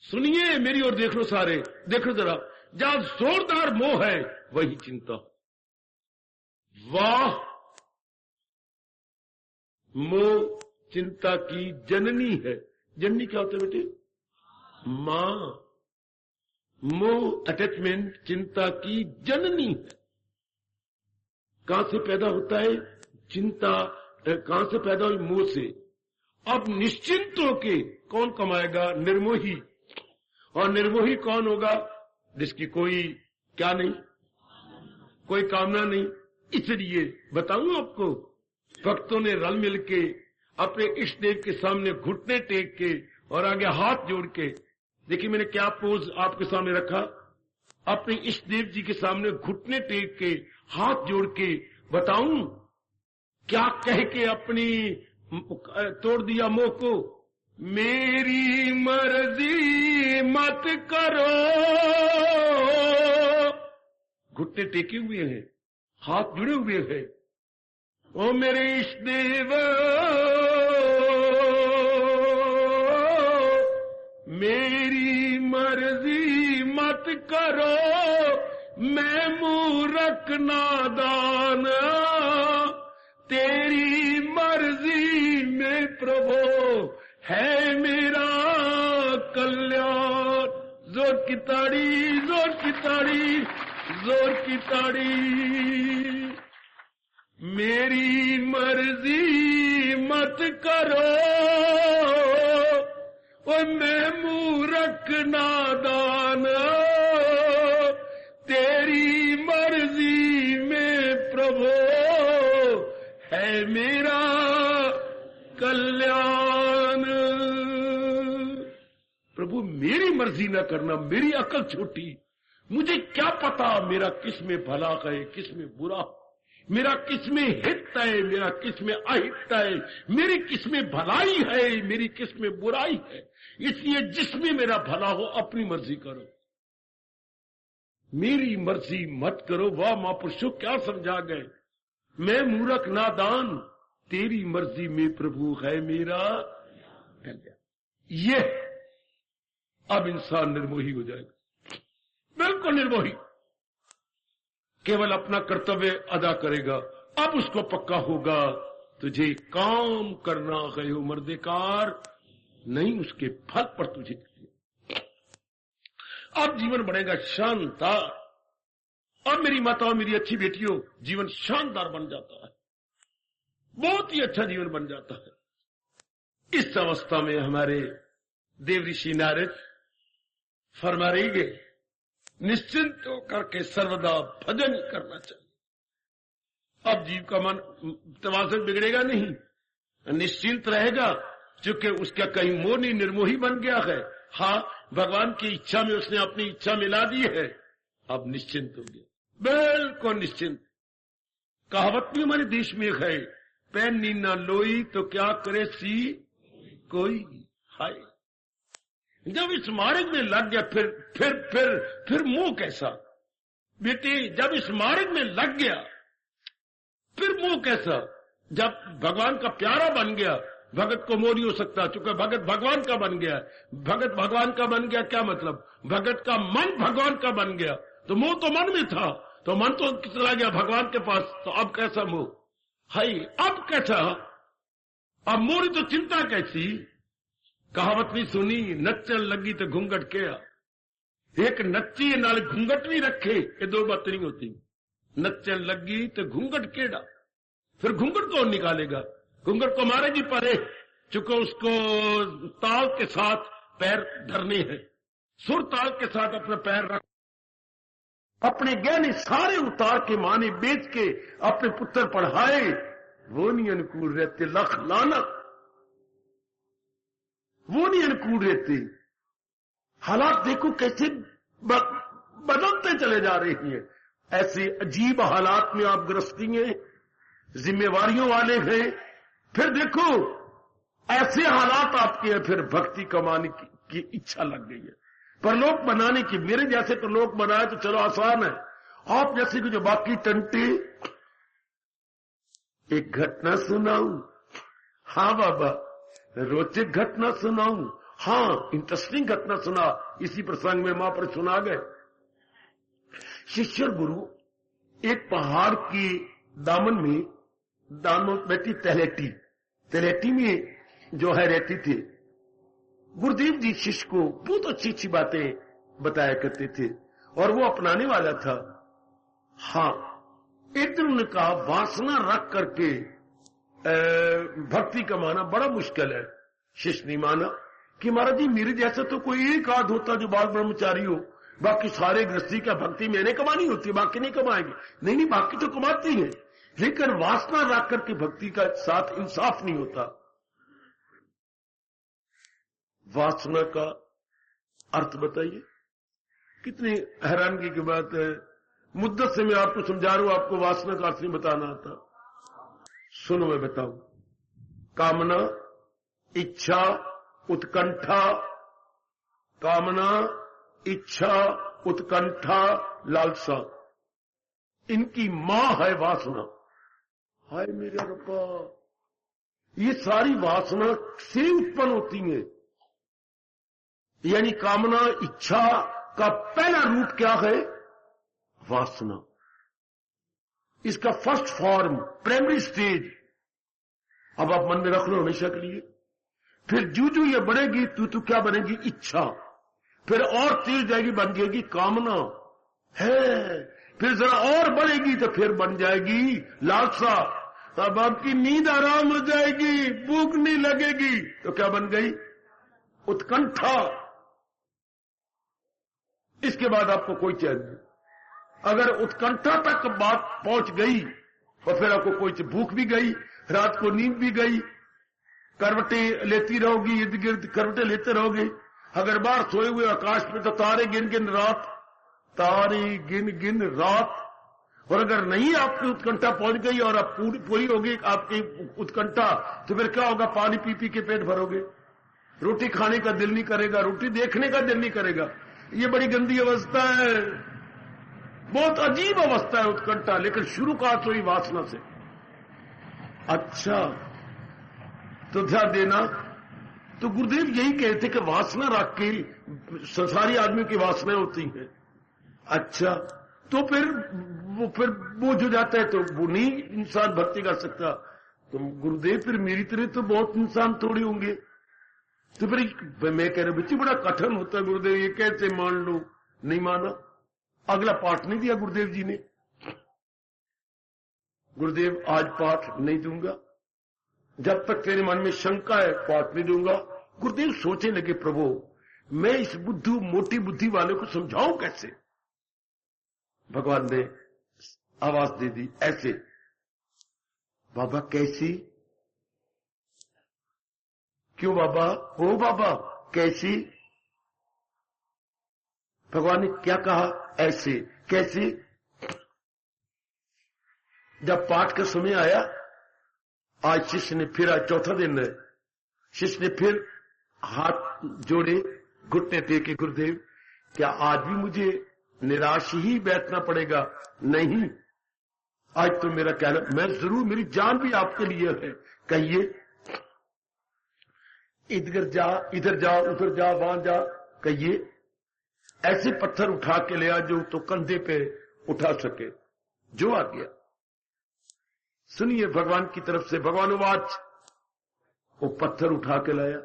सुनिए मेरी ओर, देख लो सारे, देखो जरा, जहां जोरदार मोह है वही चिंता। वाह, मोह चिंता की जननी है। जननी क्या होता है बेटे? मां। मोह अटैचमेंट चिंता की जननी है। कहां से पैदा होता है चिंता? कहां से पैदा हुई? मोह से। अब निश्चिंत होके कौन कमाएगा? निर्मोही। और निर्मोही कौन होगा? जिसकी कोई क्या नहीं, कोई कामना नहीं। इसलिए बताऊं आपको, भक्तों ने रल मिल के अपने इष्ट देव के सामने घुटने टेक के और आगे हाथ जोड़ के, देखिए मैंने क्या पोज आपके सामने रखा, अपने इष्ट देव जी के सामने घुटने टेक के हाथ जोड़ के बताऊं क्या कह के अपनी तोड़ दिया मोह को? मेरी मर्जी मत करो। घुटने टेके हुए हैं, हाथ जुड़े हुए हैं। ओ मेरे इष्ट देव, मेरी मर्जी मत करो, मैं मूर्ख नादान, तेरी मर्जी में प्रभु है मेरा कल्याण। जोर की ताड़ी, जोर की ताड़ी, जोर की ताड़ी। मेरी मर्जी मत करो, ओ मैं मूर्ख नादान, तेरी मर्जी में प्रभु है मेरा कल्याण। प्रभु मेरी मर्जी न करना, मेरी अकल छोटी, मुझे क्या पता मेरा किस में भला है किस में बुरा, मेरा किस में हित है मेरा किस में अहित है, मेरी किस में भलाई है मेरी किस में बुराई है। इसलिए जिसमें मेरा भला हो अपनी मर्जी करो, मेरी मर्जी मत करो। वाह महापुरुषों, क्या समझा गए। मैं मूर्ख नादान, तेरी मर्जी में प्रभु है मेरा कल्याण। ये अब इंसान निर्मोही हो जाएगा, बिल्कुल निर्मोही, केवल अपना कर्तव्य अदा करेगा। अब उसको पक्का होगा तुझे काम करना है उम्रदेकार, नहीं उसके फल पर तुझे। अब जीवन बनेगा शानदार। अब मेरी माताओं, मेरी अच्छी बेटियों, जीवन शानदार बन जाता है, बहुत ही अच्छा जीवन बन जाता है। इस अवस्था में हमारे देव ऋषि नारद फरमा रही गए, निश्चिंत होकर के सर्वदा भजन करना चाहिए। अब जीव का मन तवासक बिगड़ेगा नहीं, निश्चिंत रहेगा, क्योंकि उसका कहीं मोह नहीं, निर्मोही बन गया है। हाँ, भगवान की इच्छा में उसने अपनी इच्छा मिला दी है, अब निश्चिंत हो गया, बिल्कुल निश्चिंत। कहावत भी हमारे देश में है, पैन नींद ना लोई तो क्या करे सी कोई। हाय, जब इस मार्ग में लग गया फिर मोह कैसा बेटे। जब इस मार्ग में लग गया फिर मोह कैसा। जब भगवान का प्यारा बन गया, भगत को मोह नहीं हो सकता, चूंकि भगत भगवान का बन गया। भगत भगवान का बन गया क्या मतलब, भगत का मन भगवान का बन गया। तो मोह तो मन में था, तो मन तो चला गया भगवान के पास, तो अब कैसा मोह। हाय, अब कैसा, अब मोरी तो चिंता कैसी। कहावत नहीं सुनी, नच्चन लगी तो घूंघट क्या। एक नच्ची नाल घूंघट नहीं रखे, ये दो बातें नहीं होती। नच्चन लगी तो घूंघट केड़ा, फिर घूंघट कौन निकालेगा। घूंघट को मारेगी परे, चूंकि उसको ताल के साथ पैर धरने हैं, सुर ताल के साथ अपना पैर रख, अपने गहने सारे उतार के माने बेच के अपने पुत्र पढ़ाए, वो नहीं अनुकूल रहते। लख लाना, वो नहीं अनुकूल रहते। हालात देखो कैसे बदलते चले जा रहे हैं। ऐसे अजीब हालात में आप गृहस्थी हैं, जिम्मेवारियों वाले हैं, फिर देखो ऐसे हालात आपके हैं, फिर भक्ति कमाने की इच्छा लग गई है, परलोक बनाने की। मेरे जैसे परलोक बनाए तो चलो आसान है, आप जैसे कि जो बाकी टंटे। एक घटना सुनाऊं? हाँ बाबा, रोचक घटना सुनाऊं? हाँ, इंटरेस्टिंग घटना सुना। इसी प्रसंग में मां पर सुना गए। शिष्य और गुरु एक पहाड़ की दामन में बैठी तलेटी में जो है रहती थी। गुरुदेव जी शिष्य को बहुत अच्छी अच्छी बातें बताया करते थे और वो अपनाने वाला था। हाँ, एक दिन उन्होंने कहा, वासना रख करके भक्ति कमाना बड़ा मुश्किल है। शिष्य नहीं माना कि महाराज जी मेरे जैसा तो कोई एक आध होता जो बाल ब्रह्मचारी हो, बाकी सारे गृहस्थी का भक्ति मैंने कमानी होती है, बाकी नहीं कमाएंगे। नहीं, बाकी तो कमाती है, लेकिन वासना रख करके भक्ति का साथ इंसाफ नहीं होता। वासना का अर्थ बताइए। कितनी हैरानगी की बात है। मुद्दत से मैं आपको समझा रहा हूं, आपको वासना का अर्थ नहीं बताना आता। सुनो मैं बताऊं, कामना, इच्छा, उत्कंठा, कामना, इच्छा, उत्कंठा, लालसा, इनकी मां है वासना। हाय मेरे रब्बा, ये सारी वासना से उत्पन्न होती है। यानी कामना, इच्छा का पहला रूप क्या है? वासना। इसका फर्स्ट फॉर्म, प्राइमरी स्टेज, अब आप मन में रख लो हमेशा के लिए। फिर जू ये बढ़ेगी तू क्या बनेगी? इच्छा। फिर और तेज जाएगी, बन जाएगी कामना है। फिर जरा और बढ़ेगी तो फिर बन जाएगी लालसा। अब आपकी नींद आराम हो जाएगी, भूख नहीं लगेगी तो क्या बन गई? उत्कंठा। इसके बाद आपको कोई चैन नहीं। अगर उत्कंठा तक बात पहुंच गई और फिर आपको कोई भूख भी गई, रात को नींद भी गई, करवटें लेती रहोगी, इर्द गिर्द करवटें लेते रहोगे। अगर बाहर सोए हुए आकाश में तो तारे गिन गिन रात, तारे गिन गिन रात। और अगर नहीं आपकी उत्कंठा पहुंच गई और अब पूरी होगी आपकी उत्कंठा, तो फिर क्या होगा? पानी पी पी के पेट भरोगे, रोटी खाने का दिल नहीं करेगा, रोटी देखने का दिल नहीं करेगा। ये बड़ी गंदी अवस्था है, बहुत अजीब अवस्था है उत्कंठा। लेकिन शुरुआत हुई वासना से। अच्छा, तो ध्यान देना, तो गुरुदेव यही कहते कि वासना रख के संसारी आदमी की वासनाएं होती हैं। अच्छा, तो फिर वो जो जाता है तो वो नहीं इंसान भक्ति कर सकता। तो गुरुदेव फिर मेरी तरह तो बहुत इंसान थोड़ी होंगे। तो फिर मैं कह रहा बच्ची बड़ा कठिन होता है गुरुदेव, ये कैसे मान लो? नहीं माना, अगला पाठ नहीं दिया गुरुदेव जी ने। गुरुदेव आज पाठ नहीं दूंगा, जब तक तेरे मन में शंका है पाठ नहीं दूंगा। गुरुदेव सोचने लगे, प्रभु मैं इस मोटी बुद्धि वाले को समझाऊं कैसे? भगवान ने आवाज दे दी ऐसे, बाबा कैसी? क्यों बाबा? हो बाबा कैसी? भगवान ने क्या कहा? ऐसे। कैसे? जब पाठ का समय आया, आज शिष्य ने फिर, आज चौथा दिन है, शिष्य ने फिर हाथ जोड़े, घुटने टेके, गुरुदेव क्या आज भी मुझे निराश ही बैठना पड़ेगा? नहीं, आज तो मेरा कहना, मैं जरूर, मेरी जान भी आपके लिए है। कहिए। इधर जा, इधर जा, उधर जा, वहां जा। कहिए। ऐसे पत्थर उठा के ले आ जो तो कंधे पे उठा सके। जो आ गया। सुनिए भगवान की तरफ से भगवानुवाच। वो पत्थर उठा के लाया,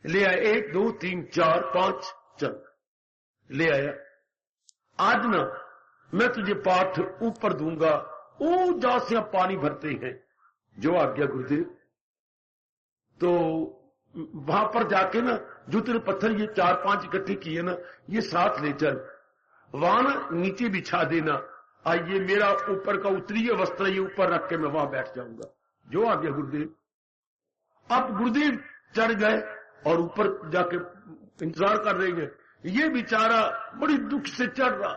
ले आया, 1 2 3 4 5, चल ले आया। आज ना मैं तुझे पाठ ऊपर दूंगा, ओ जहां से आप पानी भरते हैं। जो आ गया गुरुदेव। तो वहां पर जाके ना जो तेरे पत्थर ये 4-5 इकट्ठे किए ना, ये साथ ले चल, वहां ना नीचे बिछा देना। आइए मेरा ऊपर का उत्तरीय वस्त्र ये ऊपर रख के मैं वहां बैठ जाऊंगा। जो आ गया गुरुदेव। अब गुरुदेव चढ़ गए और ऊपर जाके इंतजार कर रहे हैं। ये बेचारा बड़ी दुख से चढ़ रहा।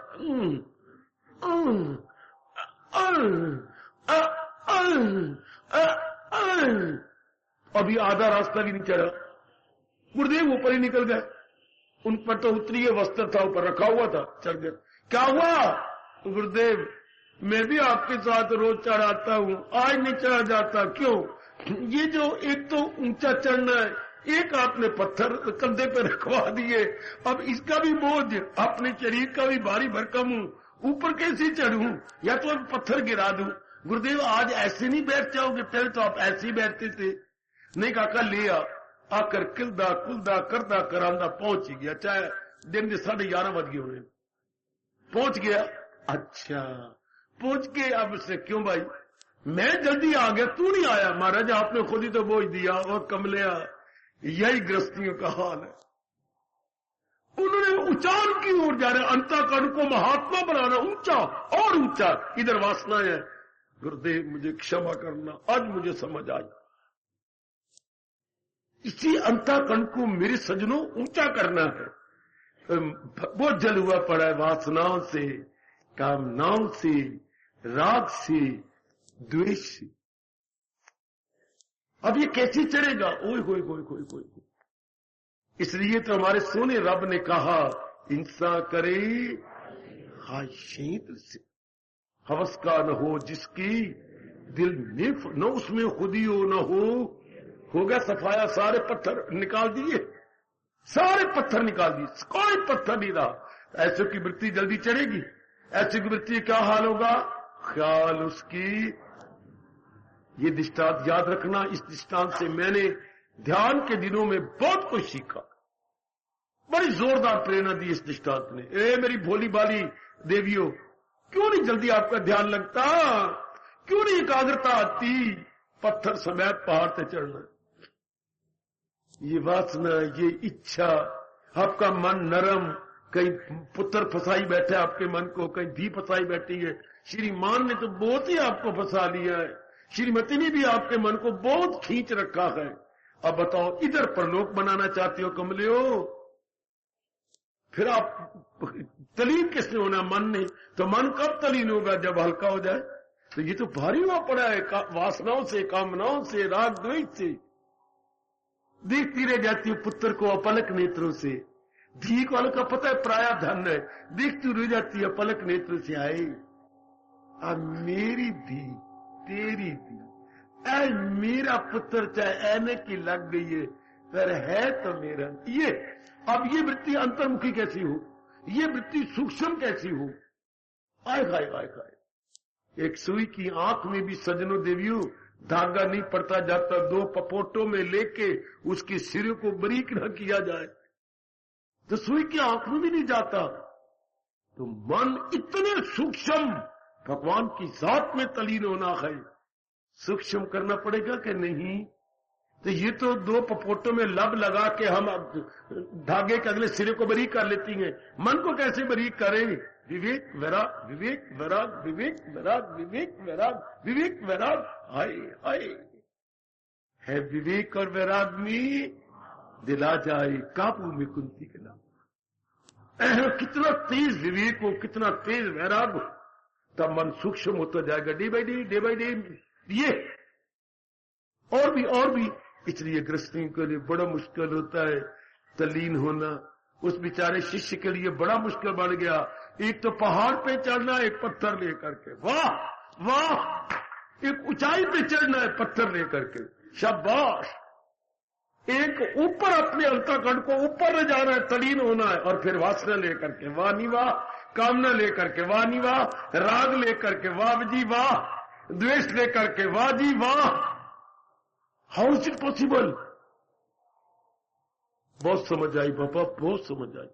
अभी आधा रास्ता भी नहीं चढ़ा, गुरुदेव ऊपर ही निकल गए। उन पर तो उत्तरीय वस्त्र था, ऊपर रखा हुआ था, चढ़ गए। क्या हुआ? गुरुदेव मैं भी आपके साथ रोज चढ़ाता हूं, आज नहीं चढ़ा जाता। क्यों? ये जो एक तो ऊंचा चढ़ना है, एक आपने पत्थर कंधे पे रखवा दिए, अब इसका भी बोझ, अपने शरीर का भी भारी भरकम हूं, ऊपर कैसे चढ़ूं? या तो अब पत्थर गिरा दूं। गुरुदेव आज ऐसे नहीं बैठ जाओगे, पहले तो आप ऐसे ही बैठते थे। नहीं काका ले आ। आकर किलदा कुलदा करदा करांदा पहुंच ही गया, चाहे दिन के 11:30 बज गए उन्हें। पहुंच गया। अच्छा पहुंच के अब से क्यों भाई मैं जल्दी आ गया, तू नहीं आया? महाराज आपने खुद ही तो बोझ दिया। और कमलिया यही गृहस्थियों का हाल है। उन्होंने ऊंचाई की ओर जा रहे, अंतःकरण को महात्मा बनाना, ऊंचा और ऊंचा। इधर वासना है। गुरुदेव मुझे क्षमा करना, आज मुझे समझ आई। इसी अंतःकरण को मेरे सजनों ऊंचा करना है। वो जल हुआ पड़ा है वासनाओं से, कामनाओं से, राग से, द्वेष से। अब ये कैसे चढ़ेगा? ओए होए होए होए होए। इसलिए तो हमारे सोने रब ने कहा, इंसान करे हाय क्षेत्र से हवस का न हो जिसकी दिल निफ, न उसमें खुदी हो न हो गया सफाया। सारे पत्थर निकाल दिए, सारे पत्थर निकाल दिए, कोई पत्थर नहीं रहा। ऐसे की वृत्ति जल्दी चढ़ेगी? ऐसे की वृत्ति क्या हाल होगा? ख्याल उसकी। ये दृष्टांत याद रखना। इस दृष्टांत से मैंने ध्यान के दिनों में बहुत कुछ सीखा। बड़ी जोरदार प्रेरणा दी इस दृष्टांत ने। ए मेरी भोली भाली देवियों, क्यों नहीं जल्दी आपका ध्यान लगता? क्यों नहीं एकाग्रता आती? पत्थर समेत पहाड़ पे चढ़ना, ये वासना, ये इच्छा, आपका मन नरम, कहीं पुत्र फंसाई बैठे आपके मन को, कहीं धी फंसाई बैठी है। श्रीमान ने तो बहुत ही आपको फंसा लिया है, श्रीमती ने भी आपके मन को बहुत खींच रखा है। अब बताओ, इधर परलोक बनाना चाहते हो कमले हो? फिर आप तलीन किसने होना? मन ने। तो मन कब तलीन होगा? जब हल्का हो जाए। तो ये तो भारी हुआ पड़ा है वासनाओं से, कामनाओं से, राग द्वेष से। देखती रह जाती हूँ पुत्र को अपलक नेत्रों से। धी को का पता है प्राया धन है, देखती रह जाती है अपलक नेत्रों से। आए अब मेरी धी, तेरी धी, ऐ मेरा पुत्र चाहे ऐने की लग गई है पर है तो मेरा। ये अब ये वृत्ति अंतर्मुखी कैसी हो? ये वृत्ति सूक्ष्म कैसी हो? आए खाए आए खाए। एक सुई की आंख में भी सजनों देवियों धागा नहीं पड़ता जाता। दो पपोटों में लेके उसके सिरे को बारीक न किया जाए तो सुई की आंख में भी नहीं जाता। तो मन इतने सूक्ष्म, भगवान की जात में तलीन होना है, सूक्ष्म करना पड़ेगा कि नहीं? तो ये तो दो पपोटों में लब लगा के हम धागे के अगले सिरे को बारीक कर लेती हैं। मन को कैसे बारीक करें? विवेक वैराग, विवेक वैराग, विवेक वैराग, विवेक वैराग, विवेक वैराग। हाय हाय, है विवेक और वैराग में दिला जाए काबू में कुंती के नाम। कितना तेज विवेक हो, कितना तेज वैराग हो, तब मन सूक्ष्म होता जाएगा day by day, day by day. ये और भी इसलिए गृहस्थियों के लिए बड़ा मुश्किल होता है तल्लीन होना। उस बेचारे शिष्य के लिए बड़ा मुश्किल बन गया। एक तो पहाड़ पे चढ़ना, एक पत्थर लेकर के। वाह वाह, एक ऊंचाई पे चढ़ना है पत्थर लेकर के, शाबाश। एक ऊपर अपने अंतःकरण को ऊपर ले जाना है, तलीन होना है, और फिर वासना लेकर के, वाह नी वाह, कामना लेकर के, वाह नी वाह, राग लेकर के, वाह जी वाह, द्वेष लेकर के, वाह जी वाह। How is it possible? बहुत समझ आई बाबा, बहुत समझ आई।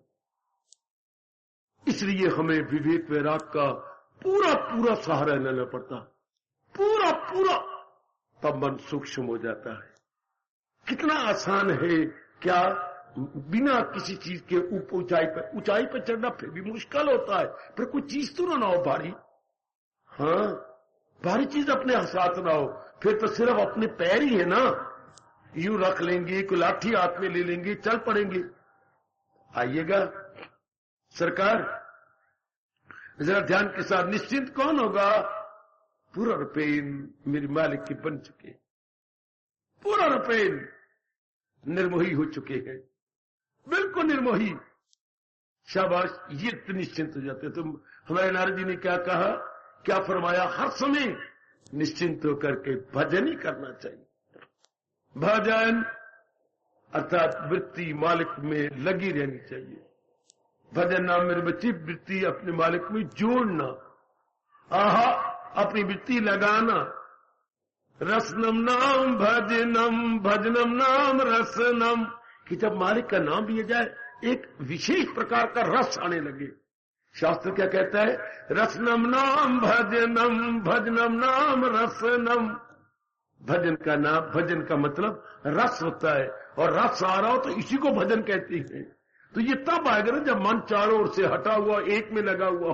इसलिए हमें विवेक वैराग का पूरा पूरा सहारा लेना पड़ता, पूरा पूरा, तब मन सूक्ष्म हो जाता है। कितना आसान है क्या? बिना किसी चीज के ऊंचाई पर चढ़ना फिर भी मुश्किल होता है, पर कोई चीज तो ना हो भारी। हाँ, भारी चीज अपने साथ ना हो, फिर तो सिर्फ अपने पैर ही है ना। यूं रख लेंगे, कोई लाठी हाथ में ले लेंगे, चल पड़ेंगे। आइएगा सरकार, जरा ध्यान के साथ। निश्चिंत कौन होगा? पूरा रुपये मेरे मालिक के बन चुके, पूरा रुपये निर्मोही हो चुके हैं, बिल्कुल निर्मोही। शाबाश, ये तो निश्चिंत हो जाते। तो हमारे नारद जी ने क्या कहा, क्या फरमाया? हर समय निश्चिंत होकर के भजन ही करना चाहिए। भजन अर्थात वृत्ति मालिक में लगी रहनी चाहिए। भजन नाम मेरे बच्चे, वृत्ति अपने मालिक में जोड़ना। आहा, अपनी वृत्ति लगाना। रसनम नाम भजनम, भजनम नाम रसनम, कि जब मालिक का नाम लिया जाए एक विशेष प्रकार का रस आने लगे। शास्त्र क्या कहता है? रसनम नाम भजनम, भजनम नाम रसनम। भजन का नाम, भजन का मतलब रस होता है, और रस आ रहा हो तो इसी को भजन कहते हैं। तो ये तब आएगा ना जब मन चारों ओर से हटा हुआ एक में लगा हुआ।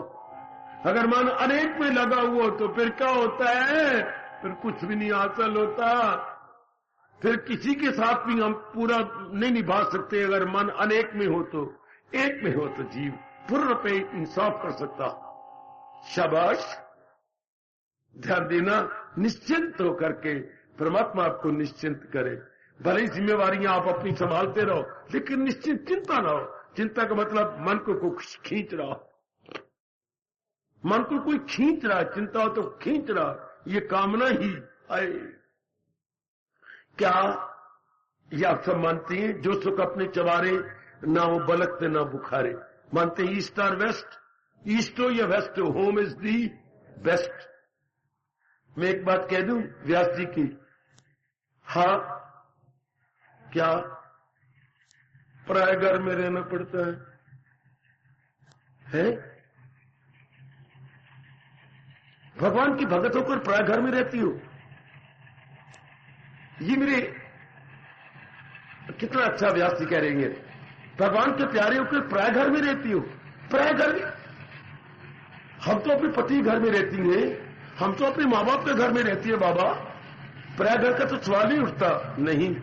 अगर मन अनेक में लगा हुआ तो फिर क्या होता है? फिर कुछ भी नहीं हासिल होता। फिर किसी के साथ भी हम पूरा नहीं निभा सकते। अगर मन अनेक में हो तो, एक में हो तो जीव पूर्ण पे इंसाफ कर सकता। शाबाश, ध्यान देना। निश्चिंत होकर के परमात्मा आपको निश्चिंत करे। भले ही जिम्मेवारियां आप अपनी संभालते रहो, लेकिन निश्चिंत चिंता ना हो। चिंता का मतलब मन को कुछ खींच रहा हो, मन को कोई खींच रहा है, चिंता हो तो खींच रहा, ये कामना ही आए। क्या ये आप सब मानती हैं? जो सुख अपने चबारे, ना वो बलकते ना बुखारे। मानते हैं ईस्ट और वेस्ट, ईस्ट हो या वेस्ट हो, होम इज दी बेस्ट। मैं एक बात कह दूं व्यास जी की, हाँ क्या पराये घर में रहना पड़ता है? भगवान की भगत होकर पराये घर में रहती हो, ये मेरे कितना अच्छा व्यास जी कह रहे हैं, भगवान के प्यारे होकर पराये घर में रहती हो। पराये घर में हम तो अपने पति घर में रहती हैं, हम तो अपने माँ बाप के घर में रहती है बाबा। पराये घर का तो सवाल ही उठता नहीं।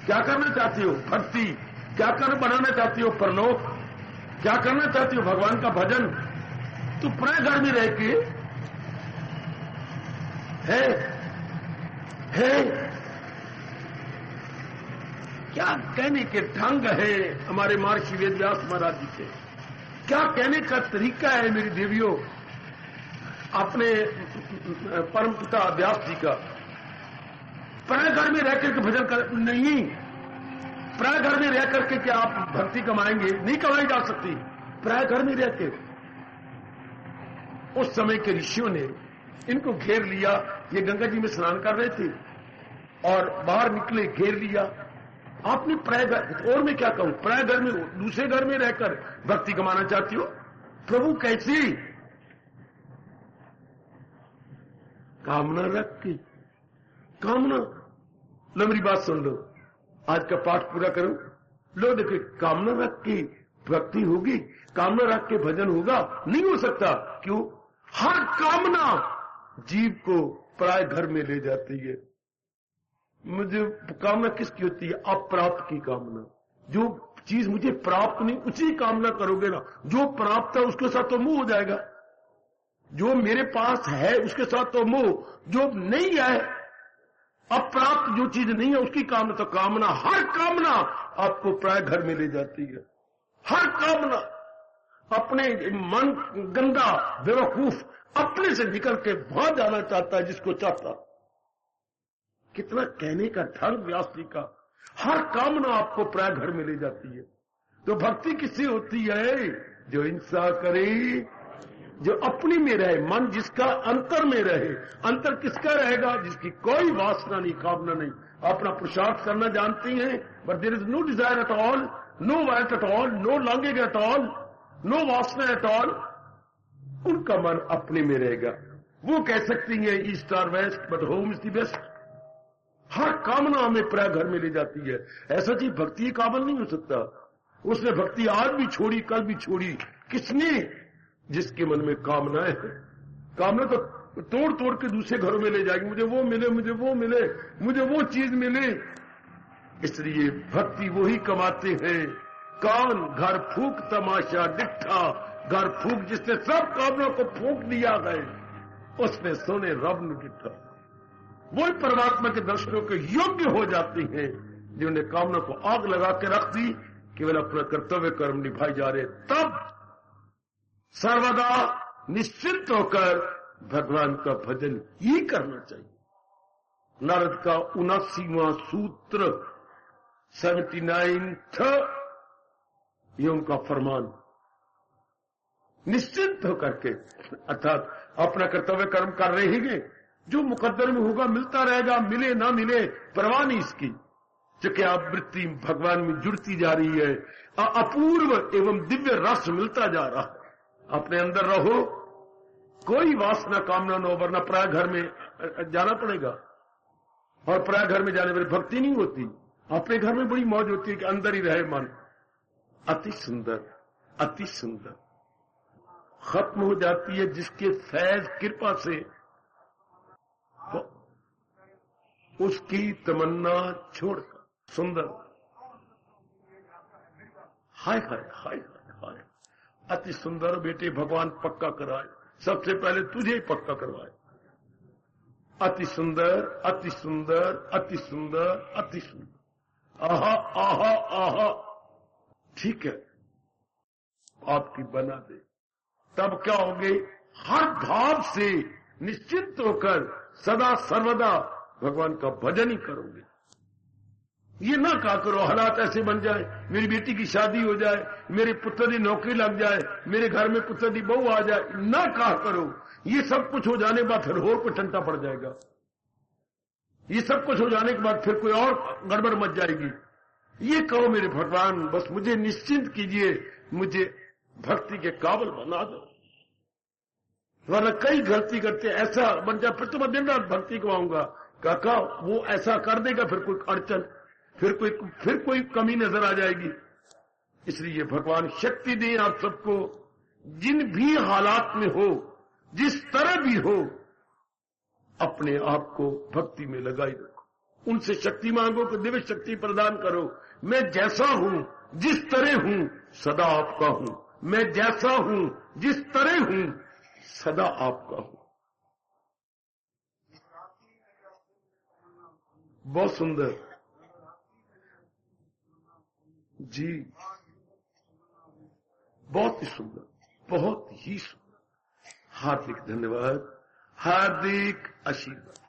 क्या करना चाहती हो? भक्ति। क्या कर बनाना चाहती हो? परलोक। क्या करना चाहती हो? भगवान का भजन। तो पराये घर में रह के है क्या कहने के ढंग है हमारे महर्षि वेदव्यास महाराज जी के, क्या कहने का तरीका है मेरी देवियों अपने परम पिता व्यास जी का। पराये घर में रह करके भजन कर नहीं, पराये घर में रह करके क्या आप भक्ति कमाएंगे? नहीं कमाई जा सकती। पराये घर में रह के उस समय के ऋषियों ने इनको घेर लिया। ये गंगा जी में स्नान कर रहे थे और बाहर निकले, घेर लिया। आपने पराये घर, और मैं क्या कहूं, पराये घर में दूसरे घर में रहकर भक्ति कमाना चाहती हो? प्रभु कैसी कामना रख के, कामना। लो मेरी बात सुन लो, आज का पाठ पूरा करो। लो देखो, कामना रख के भक्ति होगी, कामना रख के भजन होगा? नहीं हो सकता। क्यों? हर कामना जीव को पराये घर में ले जाती है। मुझे कामना किसकी होती है? अप्राप्त की कामना। जो चीज मुझे प्राप्त नहीं, उसी कामना करोगे ना। जो प्राप्त है उसके साथ तो मुंह हो जाएगा। जो मेरे पास है उसके साथ तो मोह, जो नहीं है, अप्राप्त जो चीज नहीं है उसकी कामना। तो कामना, हर कामना आपको पराये घर में ले जाती है। हर कामना। अपने मन गंदा बेवकूफ अपने से निकल के वहां जाना चाहता है जिसको चाहता। कितना कहने का ढंग व्यास जी का। हर कामना आपको पराये घर में ले जाती है। तो भक्ति किससे होती है? जो हिंसा करे, जो अपनी में रहे, मन जिसका अंतर में रहे। अंतर किसका रहेगा? जिसकी कोई वासना नहीं, कामना नहीं, अपना पुरुषार्थ करना जानती हैं, but there is no desire at all, no want at all, no longing at all, no वासना एट ऑल। उनका मन अपने में रहेगा। वो कह सकती है ईस्ट और west, but home is the best. हर कामना हमें पराये घर में ले जाती है। ऐसा चीज भक्ति काबल नहीं हो सकता। उसने भक्ति आज भी छोड़ी, कल भी छोड़ी। किसने? जिसके मन में कामनाएं है। कामना तो तोड़ तोड़ के दूसरे घरों में ले जाएगी। मुझे वो मिले, मुझे वो मिले, मुझे वो चीज मिले। इसलिए भक्ति वही कमाते हैं। कान घर फूक तमाशा डिट्ठा, घर फूक जिसने सब कामना को फूक दिया है, उसने सोने रब ने डिट्ठा। वही परमात्मा के दर्शनों के योग्य हो जाती हैं जिन्होंने कामना को आग लगा के रख दी, केवल अपना कर्तव्य कर्म निभाई जा रहे। तब सर्वदा निश्चित होकर भगवान का भजन ही करना चाहिए। नारद का 79वां सूत्र 79th ये उनका फरमान। निश्चित होकर के, अर्थात अपना कर्तव्य कर्म कर रहे हैं। जो मुकद्दर में होगा मिलता रहेगा, मिले ना मिले परवाह नहीं इसकी। चूंकि आप वृत्ति भगवान में जुड़ती जा रही है, अपूर्व एवं दिव्य रस मिलता जा रहा है। अपने अंदर रहो, कोई वासना कामना न हो, वरना पराये घर में जाना पड़ेगा। और पराये घर में जाने पर भक्ति नहीं होती। अपने घर में बड़ी मौज होती है कि अंदर ही रहे मन। अति सुंदर, अति सुंदर। खत्म हो जाती है जिसके फैज कृपा से उसकी तमन्ना छोड़कर। सुंदर, हाय हाय हाय हाय, अति सुंदर बेटे भगवान पक्का कराए। सबसे पहले तुझे ही पक्का करवाए। अति सुंदर, अति सुंदर, अति सुंदर, अति सुंदर। आहा आहा आहा, ठीक है, आपकी बना दे। तब क्या होगे, हर भाव से निश्चिंत होकर सदा सर्वदा भगवान का भजन ही करोगे। ये ना कहा करो हालात ऐसे बन जाए, मेरी बेटी की शादी हो जाए, मेरे पुत्र की नौकरी लग जाए, मेरे घर में पुत्र की बहू आ जाए, ना कहा करो। ये सब कुछ हो जाने के बाद फिर और कोई टंटा पड़ जाएगा। ये सब कुछ हो जाने के बाद फिर कोई और गड़बड़ मच जाएगी। ये कहो मेरे भगवान बस मुझे निश्चिंत कीजिए, मुझे भक्ति के काबिल बना दो, वरना कई गलती करते ऐसा बन जाए फिर तो मैं दिन रात भक्ति को आऊंगा। काका वो ऐसा कर देगा, फिर कोई अड़चन, फिर कोई कमी नजर आ जाएगी। इसलिए भगवान शक्ति दें आप सबको, जिन भी हालात में हो, जिस तरह भी हो, अपने आप को भक्ति में लगाई रखो। उनसे शक्ति मांगो कि दिव्य शक्ति प्रदान करो। मैं जैसा हूं, जिस तरह हूं, सदा आपका हूं। मैं जैसा हूं, जिस तरह हूं, सदा आपका हूं। बहुत सुंदर जी, बहुत ही सुंदर, बहुत ही सुंदर। हार्दिक धन्यवाद, हार्दिक आशीर्वाद।